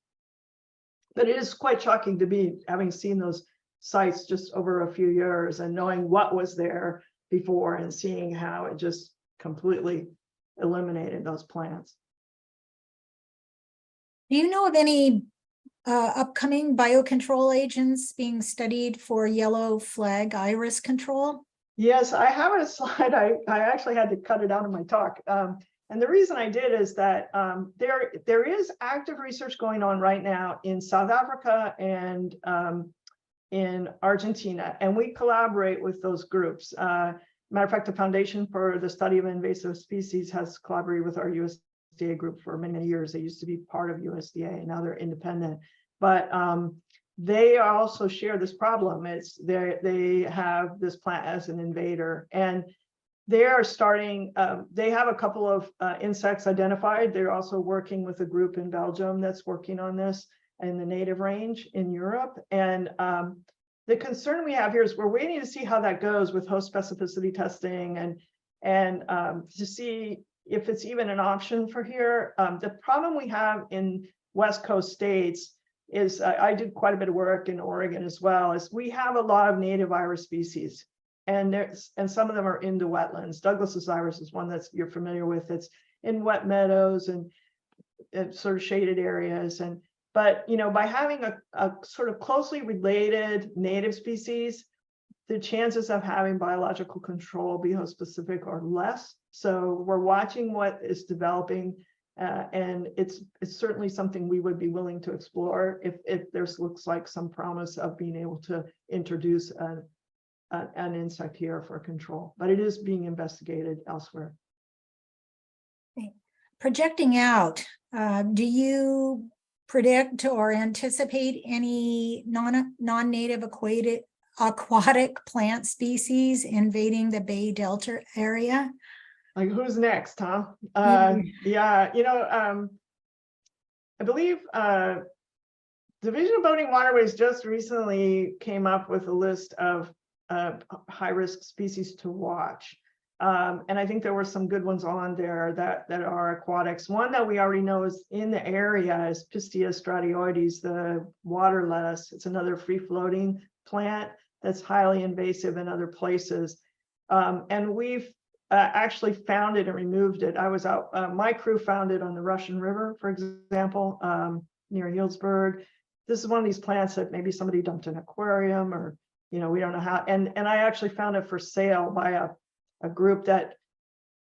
But it is quite shocking to be having seen those sites just over a few years and knowing what was there before and seeing how it just completely eliminated those plants. Do you know of any upcoming biocontrol agents being studied for yellow flag iris control? Yes, I have a slide. I actually had to cut it out of my talk. And the reason I did is that there is active research going on right now in South Africa and in Argentina, and we collaborate with those groups. Matter of fact, the Foundation for the Study of Invasive Species has collaborated with our USDA group for many, many years. They used to be part of USDA, and now they're independent. But they also share this problem. They have this plant as an invader, and they are starting. They have a couple of insects identified. They're also working with a group in Belgium that's working on this in the native range in Europe. And the concern we have here is we're waiting to see how that goes with host specificity testing and to see if it's even an option for here. The problem we have in West Coast states is I did quite a bit of work in Oregon as well, is we have a lot of native iris species, and some of them are into wetlands. Douglas's iris is one that you're familiar with. It's in wet meadows and sort of shaded areas. But by having a sort of closely related native species, the chances of having biological control be host specific are less. So we're watching what is developing. And it's certainly something we would be willing to explore if there's looks like some promise of being able to introduce an insect here for control, but it is being investigated elsewhere. Projecting out, do you predict or anticipate any non-native aquatic plant species invading the Bay-Delta area? Like, who's next, Tom? Yeah, I believe Division of Boating Waterways just recently came up with a list of high-risk species to watch. And I think there were some good ones on there that are aquatics. One that we already know is in the area is Pistia stratioides, the water lettuce. It's another free-floating plant that's highly invasive in other places. And we've actually found it and removed it. I was out, my crew found it on the Russian River, for example, near Healdsburg. This is one of these plants that maybe somebody dumped in an aquarium, or, we don't know how. And I actually found it for sale by a group that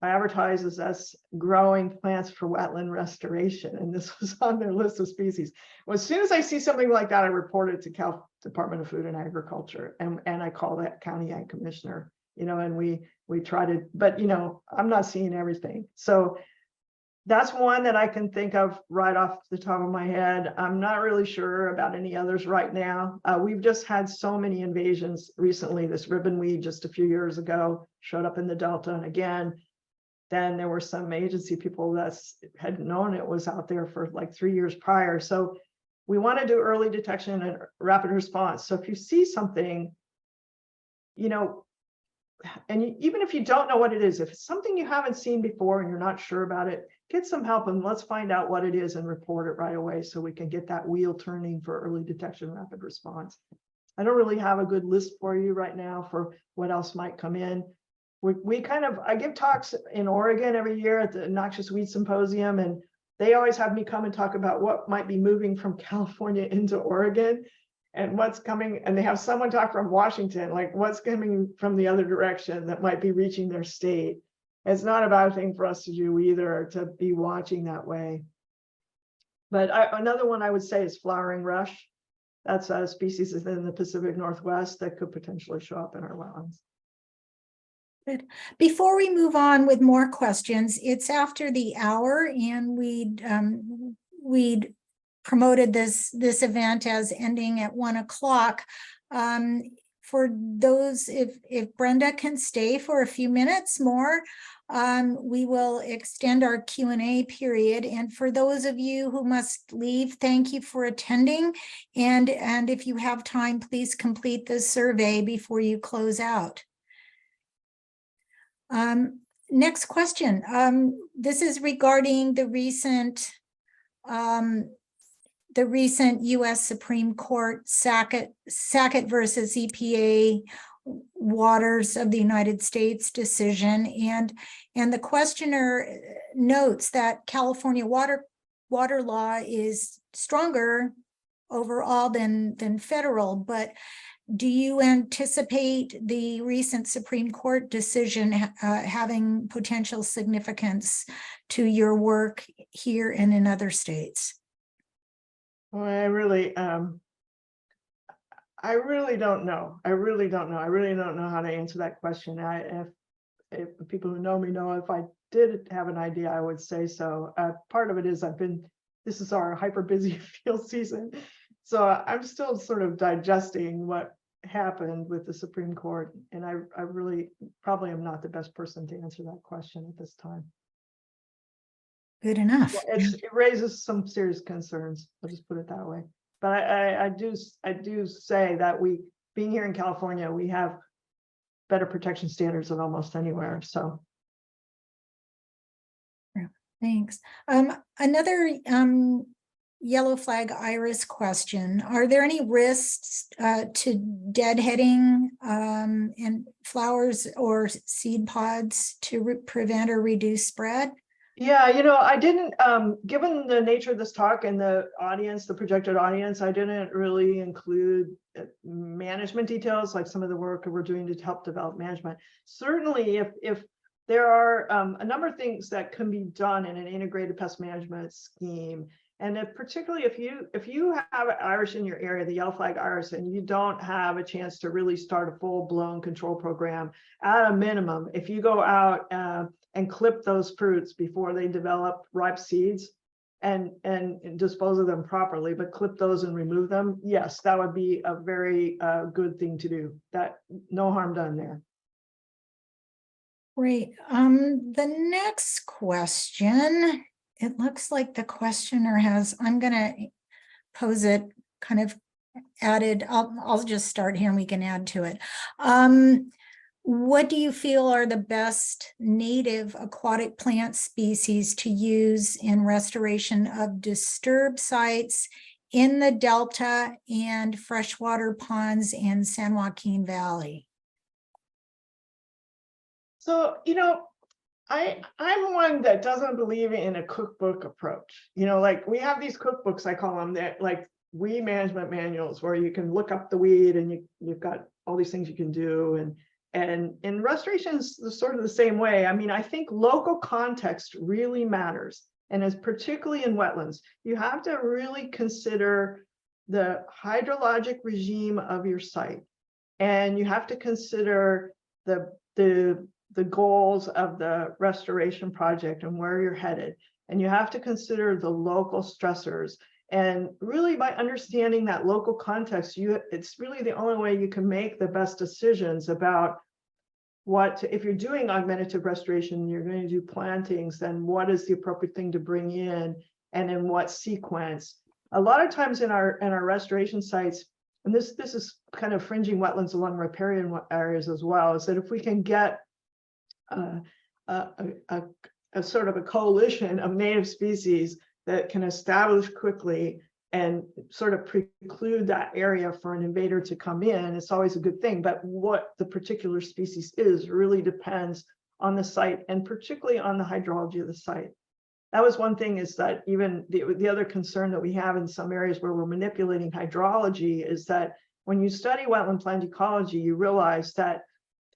advertises as growing plants for wetland restoration. And this was on their list of species. Well, as soon as I see something like that, I report it to Cal Department of Food and Agriculture. And I call that county ag commissioner, and we try to, but I'm not seeing everything. So that's one that I can think of right off the top of my head. I'm not really sure about any others right now. We've just had so many invasions recently. This ribbonweed just a few years ago showed up in the Delta, and again, then there were some agency people that had known it was out there for like 3 years prior. So we want to do early detection and rapid response. So if you see something, and even if you don't know what it is, if it's something you haven't seen before and you're not sure about it, get some help and let's find out what it is and report it right away so we can get that wheel turning for early detection, rapid response. I don't really have a good list for you right now for what else might come in. I give talks in Oregon every year at the Noxious Weed Symposium, and they always have me come and talk about what might be moving from California into Oregon and what's coming. And they have someone talk from Washington, like what's coming from the other direction that might be reaching their state. It's not a bad thing for us to do either, to be watching that way. But another one I would say is flowering rush. That's a species in the Pacific Northwest that could potentially show up in our wetlands. Good. Before we move on with more questions, it's after the hour, and we'd promoted this event as ending at 1 o'clock. For those, if Brenda can stay for a few minutes more, we will extend our Q&A period. And for those of you who must leave, thank you for attending. And if you have time, please complete the survey before you close out. Next question. This is regarding the recent U.S. Supreme Court Sackett versus EPA waters of the United States decision. And the questioner notes that California water law is stronger overall than federal, but do you anticipate the recent Supreme Court decision having potential significance to your work here and in other states? Well, I really don't know. I really don't know how to answer that question. If people who know me know, if I did have an idea, I would say so. Part of it is this is our hyper busy field season. So I'm still sort of digesting what happened with the Supreme Court. And I really probably am not the best person to answer that question at this time. Good enough. It raises some serious concerns. I'll just put it that way. But I do say that being here in California, we have better protection standards than almost anywhere. So. Thanks. Another yellow flag iris question. Are there any risks to deadheading and flowers or seed pods to prevent or reduce spread? Yeah, I didn't, given the nature of this talk and the audience, the projected audience, I didn't really include management details, like some of the work we're doing to help develop management. Certainly, if there are a number of things that can be done in an integrated pest management scheme, and particularly if you have an iris in your area, the yellow flag iris, and you don't have a chance to really start a full-blown control program, at a minimum, if you go out and clip those fruits before they develop ripe seeds and dispose of them properly, but clip those and remove them, yes, that would be a very good thing to do. That no harm done there. Great. The next question, it looks like the questioner has, I'm going to pose it kind of added. I'll just start here and we can add to it. What do you feel are the best native aquatic plant species to use in restoration of disturbed sites in the Delta and freshwater ponds in San Joaquin Valley? So, I'm one that doesn't believe in a cookbook approach. Like we have these cookbooks, I call them, that like weed management manuals where you can look up the weed and you've got all these things you can do. And in restoration is sort of the same way. I mean, I think local context really matters. And as particularly in wetlands, you have to really consider the hydrologic regime of your site. And you have to consider the goals of the restoration project and where you're headed. And you have to consider the local stressors. And really by understanding that local context, it's really the only way you can make the best decisions about if you're doing augmentative restoration, you're going to do plantings, then what is the appropriate thing to bring in and in what sequence. A lot of times in our restoration sites, and this is kind of fringing wetlands along riparian areas as well, is that if we can get a sort of a coalition of native species that can establish quickly and sort of preclude that area for an invader to come in, it's always a good thing. But what the particular species is really depends on the site and particularly on the hydrology of the site. That was one thing, is that even the other concern that we have in some areas where we're manipulating hydrology is that when you study wetland plant ecology, you realize that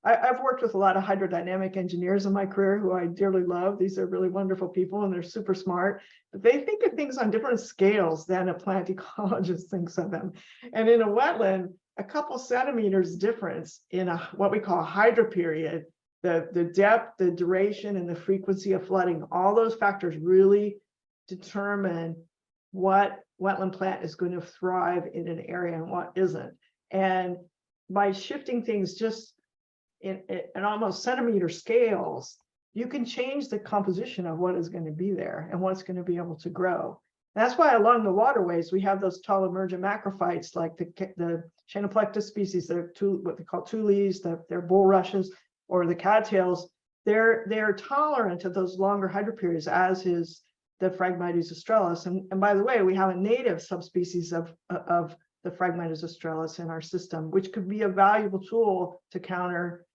I've worked with a lot of hydrodynamic engineers in my career who I dearly love. These are really wonderful people and they're super smart, but they think of things on different scales than a plant ecologist thinks of them. And in a wetland, a couple centimeters difference in what we call a hydroperiod, the depth, the duration, and the frequency of flooding, all those factors really determine what wetland plant is going to thrive in an area and what isn't. And by shifting things just in almost centimeter scales, you can change the composition of what is going to be there and what's going to be able to grow. And that's why along the waterways, we have those tall emergent macrophytes like the Chanoplectus species that are what they call tules, they're bulrushes, or the cattails. They're tolerant of those longer hydroperiods, as is the Phragmites australis. And by the way, we have a native subspecies of the fragmented australis in our system, which could be a valuable tool to counter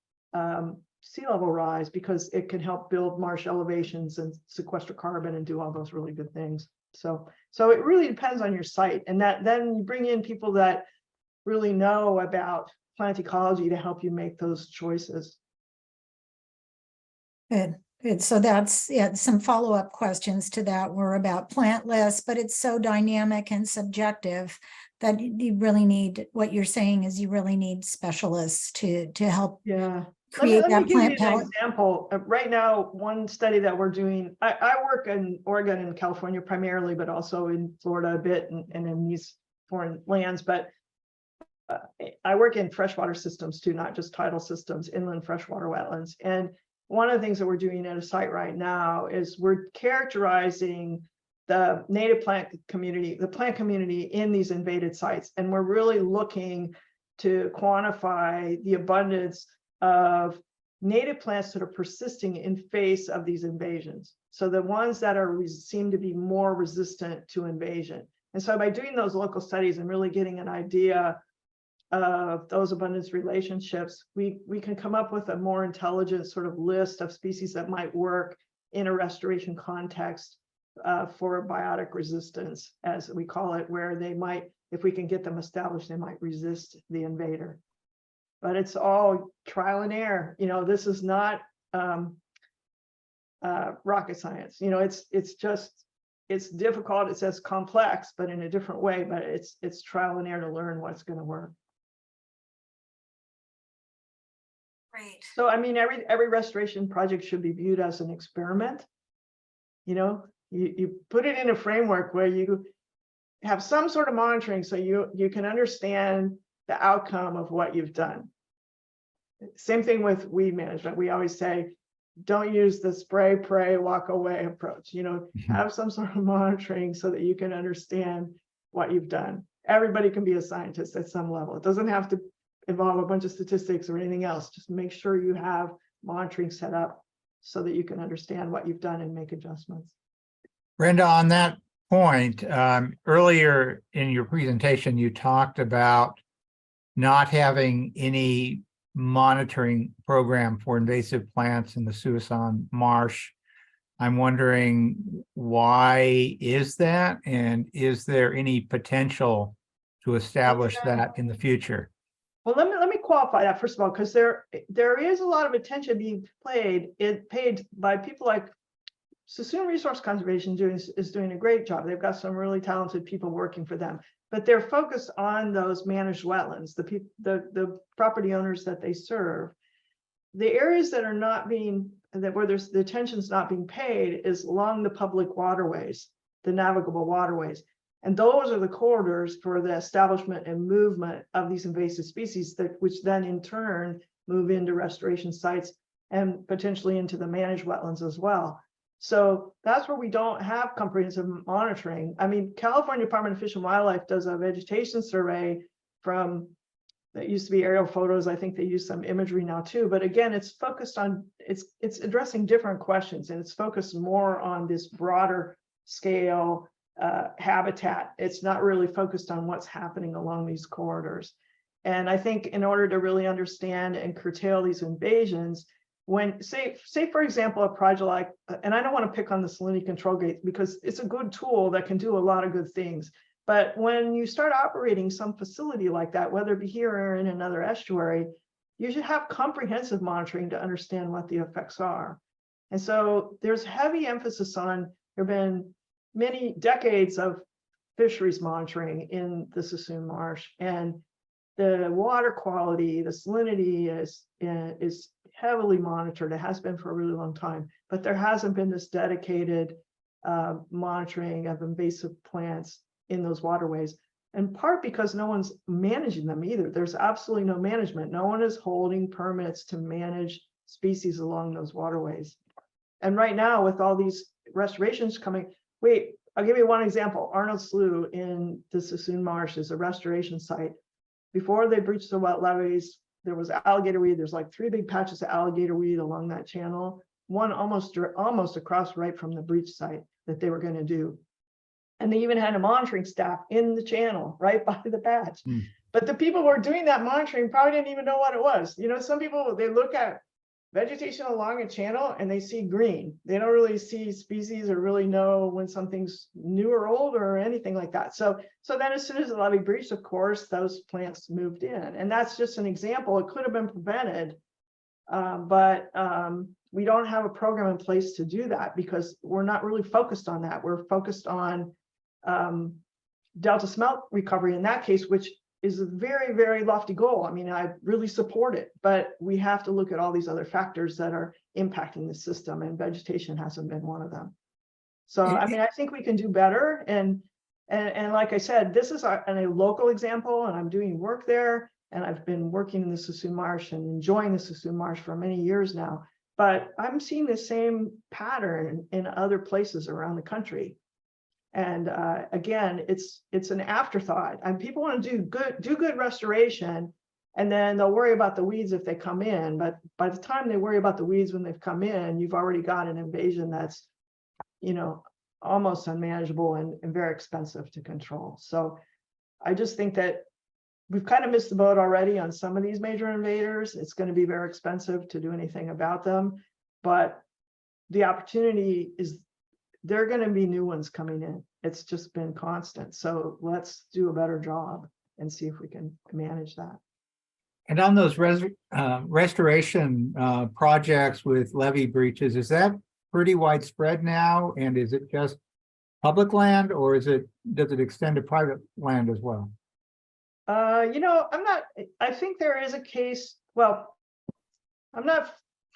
sea level rise, because it can help build marsh elevations and sequester carbon and do all those really good things. So it really depends on your site, and that then you bring in people that really know about plant ecology to help you make those choices. Good, good. So that's, yeah, some follow-up questions to that were about plant lists, but it's so dynamic and subjective that you really need, what you're saying is you really need specialists to help create Let that me give plant you an palette. example. Right now, one study that we're doing, I work in Oregon and California primarily, but also in Florida a bit and in these foreign lands. But I work in freshwater systems too, not just tidal systems, inland freshwater wetlands. And one of the things that we're doing at a site right now is we're characterizing the native plant community, the plant community in these invaded sites. And we're really looking to quantify the abundance of native plants that are persisting in face of these invasions. So the ones that are seem to be more resistant to invasion. And so by doing those local studies and really getting an idea of those abundance relationships, we can come up with a more intelligent sort of list of species that might work in a restoration context for biotic resistance, as we call it, where they might, if we can get them established, they might resist the invader. But it's all trial and error. You know, this is not rocket science. You know, it's just, it's difficult. It's as complex, but in a different way. But it's trial and error to learn what's going to work. Great. So I mean, every restoration project should be viewed as an experiment. You know, you put it in a framework where you have some sort of monitoring, so you can understand the outcome of what you've done. Same thing with weed management. We always say, don't use the spray, pray, walk away approach. You know, have some sort of monitoring so that you can understand what you've done. Everybody can be a scientist at some level. It doesn't have to involve a bunch of statistics or anything else. Just make sure you have monitoring set up so that you can understand what you've done and make adjustments. Brenda, on that point, earlier in your presentation, you talked about not having any monitoring program for invasive plants in the Suisun Marsh. I'm wondering, why is that? And is there any potential to establish that in the future? Well, let me qualify that first of all, because there is a lot of attention being paid by people like Suisun Resource Conservation is doing a great job. They've got some really talented people working for them, but they're focused on those managed wetlands, the property owners that they serve. The areas that are not being, where there's the attention's not being paid is along the public waterways, the navigable waterways. And those are the corridors for the establishment and movement of these invasive species, which then in turn move into restoration sites and potentially into the managed wetlands as well. So that's where we don't have comprehensive monitoring. I mean, California Department of Fish and Wildlife does a vegetation survey from, that used to be aerial photos. I think they use some imagery now too, but again, it's focused on, it's addressing different questions, and it's focused more on this broader scale habitat. It's not really focused on what's happening along these corridors. And I think in order to really understand and curtail these invasions, when say for example, a project like, and I don't want to pick on the salinity control gate because it's a good tool that can do a lot of good things. But when you start operating some facility like that, whether it be here or in another estuary, you should have comprehensive monitoring to understand what the effects are. And so there's heavy emphasis on, there have been many decades of fisheries monitoring in the Suisun Marsh, and the water quality, the salinity is heavily monitored. It has been for a really long time, but there hasn't been this dedicated monitoring of invasive plants in those waterways, in part because no one's managing them either. There's absolutely no management. No one is holding permits to manage species along those waterways. And right now, with all these restorations coming, I'll give you one example. Arnold Slough in the Suisun Marsh is a restoration site. Before they breached the wet levees, there was alligator weed. There's like 3 big patches of alligator weed along that channel, one almost across right from the breach site that they were going to do. And they even had a monitoring staff in the channel right by the patch. Hmm. But the people who were doing that monitoring probably didn't even know what it was. You know, some people, they look at vegetation along a channel and they see green. They don't really see species or really know when something's new or old or anything like that. So then as soon as the levee breached, of course, those plants moved in. And that's just an example. It could have been prevented, but we don't have a program in place to do that because we're not really focused on that. We're focused on delta smelt recovery in that case, which is a very, very lofty goal. I mean, I really support it, but we have to look at all these other factors that are impacting the system, and vegetation hasn't been one of them. So, I mean, I think we can do better. And like I said, this is a local example, and I'm doing work there, and I've been working in the Suisun Marsh and enjoying the Suisun Marsh for many years now. But I'm seeing the same pattern in other places around the country. And again, it's an afterthought, and people want to do good restoration, and then they'll worry about the weeds if they come in. But by the time they worry about the weeds when they've come in, you've already got an invasion that's, you know, almost unmanageable and very expensive to control. So I just think that we've kind of missed the boat already on some of these major invaders. It's going to be very expensive to do anything about them, but the opportunity is, there are going to be new ones coming in. It's just been constant. So let's do a better job and see if we can manage that. And on those restoration projects with levee breaches, is that pretty widespread now? And is it just public land, or does it extend to private land as well? You know, I think there is a case, well, I'm not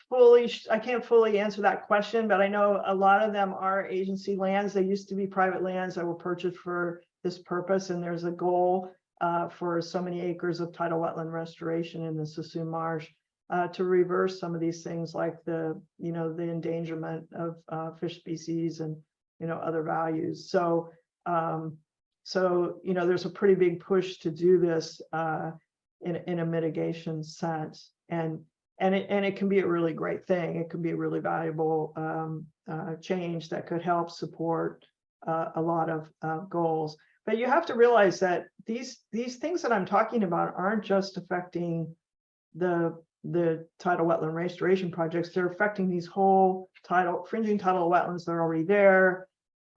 fully, I can't fully answer that question, but I know a lot of them are agency lands. They used to be private lands that were purchased for this purpose, and there's a goal for so many acres of tidal wetland restoration in the Suisun Marsh to reverse some of these things, like the endangerment of fish species and other values. So there's a pretty big push to do this in a mitigation sense, and it can be a really great thing. It can be a really valuable change that could help support a lot of goals. But you have to realize that these things that I'm talking about aren't just affecting the tidal wetland restoration projects. They're affecting these whole fringing tidal wetlands that are already there.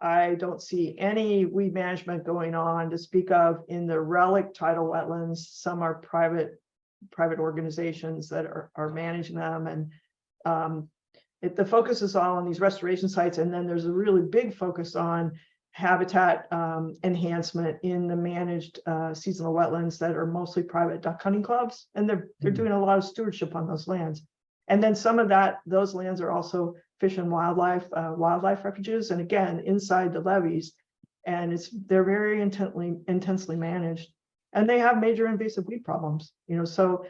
I don't see any weed management going on to speak of in the relic tidal wetlands. Some are private organizations that are managing them, and the focus is all on these restoration sites, and then there's a really big focus on habitat enhancement in the managed seasonal wetlands that are mostly private duck hunting clubs, and they're doing a lot of stewardship on those lands. And then some of those lands are also fish and wildlife refuges, and again inside the levees, and they're very intensely managed. And they have major invasive weed problems, so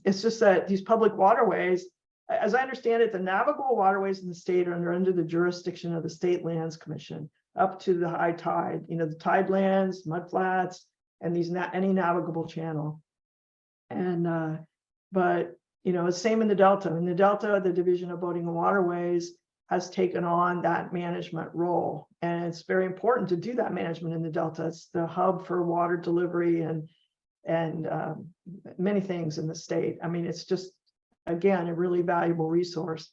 it's just that these public waterways, as I understand it, the navigable waterways in the state are under the jurisdiction of the State Lands Commission up to the high tide, the tidelands, mudflats, and any navigable channel. And but same in the Delta. In the Delta, the Division of Boating and Waterways has taken on that management role. And it's very important to do that management in the Delta. It's the hub for water delivery and many things in the state. I mean, it's just, again, a really valuable resource.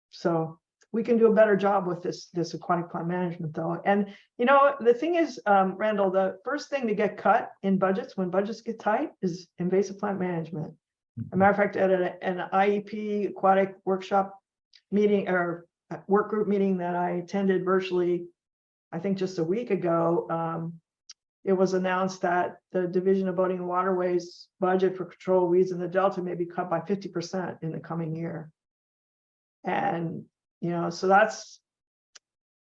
So we can do a better job with this aquatic plant management, though. And, the thing is, Randall, the first thing to get cut in budgets when budgets get tight is invasive plant management. As a matter of fact, at an IEP aquatic workshop meeting or work group meeting that I attended virtually, I think just a week ago, it was announced that the Division of Boating and Waterways budget for control weeds in the Delta may be cut by 50% in the coming year. And, so that's,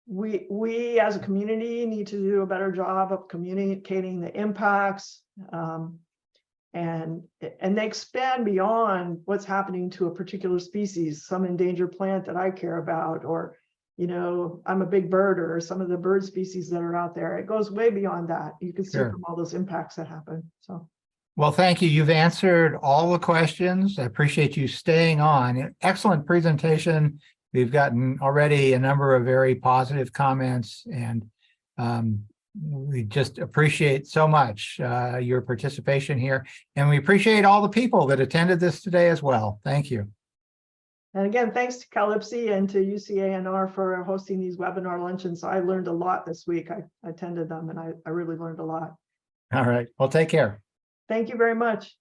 we as a community need to do a better job of communicating the impacts, and they expand beyond what's happening to a particular species, some endangered plant that I care about, or I'm a big birder, or some of the bird species that are out there. It goes way beyond that. You can see from all those impacts that happen. So, well, thank you. You've answered all the questions. I appreciate you staying on. Excellent presentation. We've gotten already a number of very positive comments, and we just appreciate so much your participation here. And we appreciate all the people that attended this today as well. Thank you. And again, thanks to Calypsy and to UCANR for hosting these webinar luncheons. I learned a lot this week. I attended them and I really learned a lot. All right. Well, take care. Thank you very much.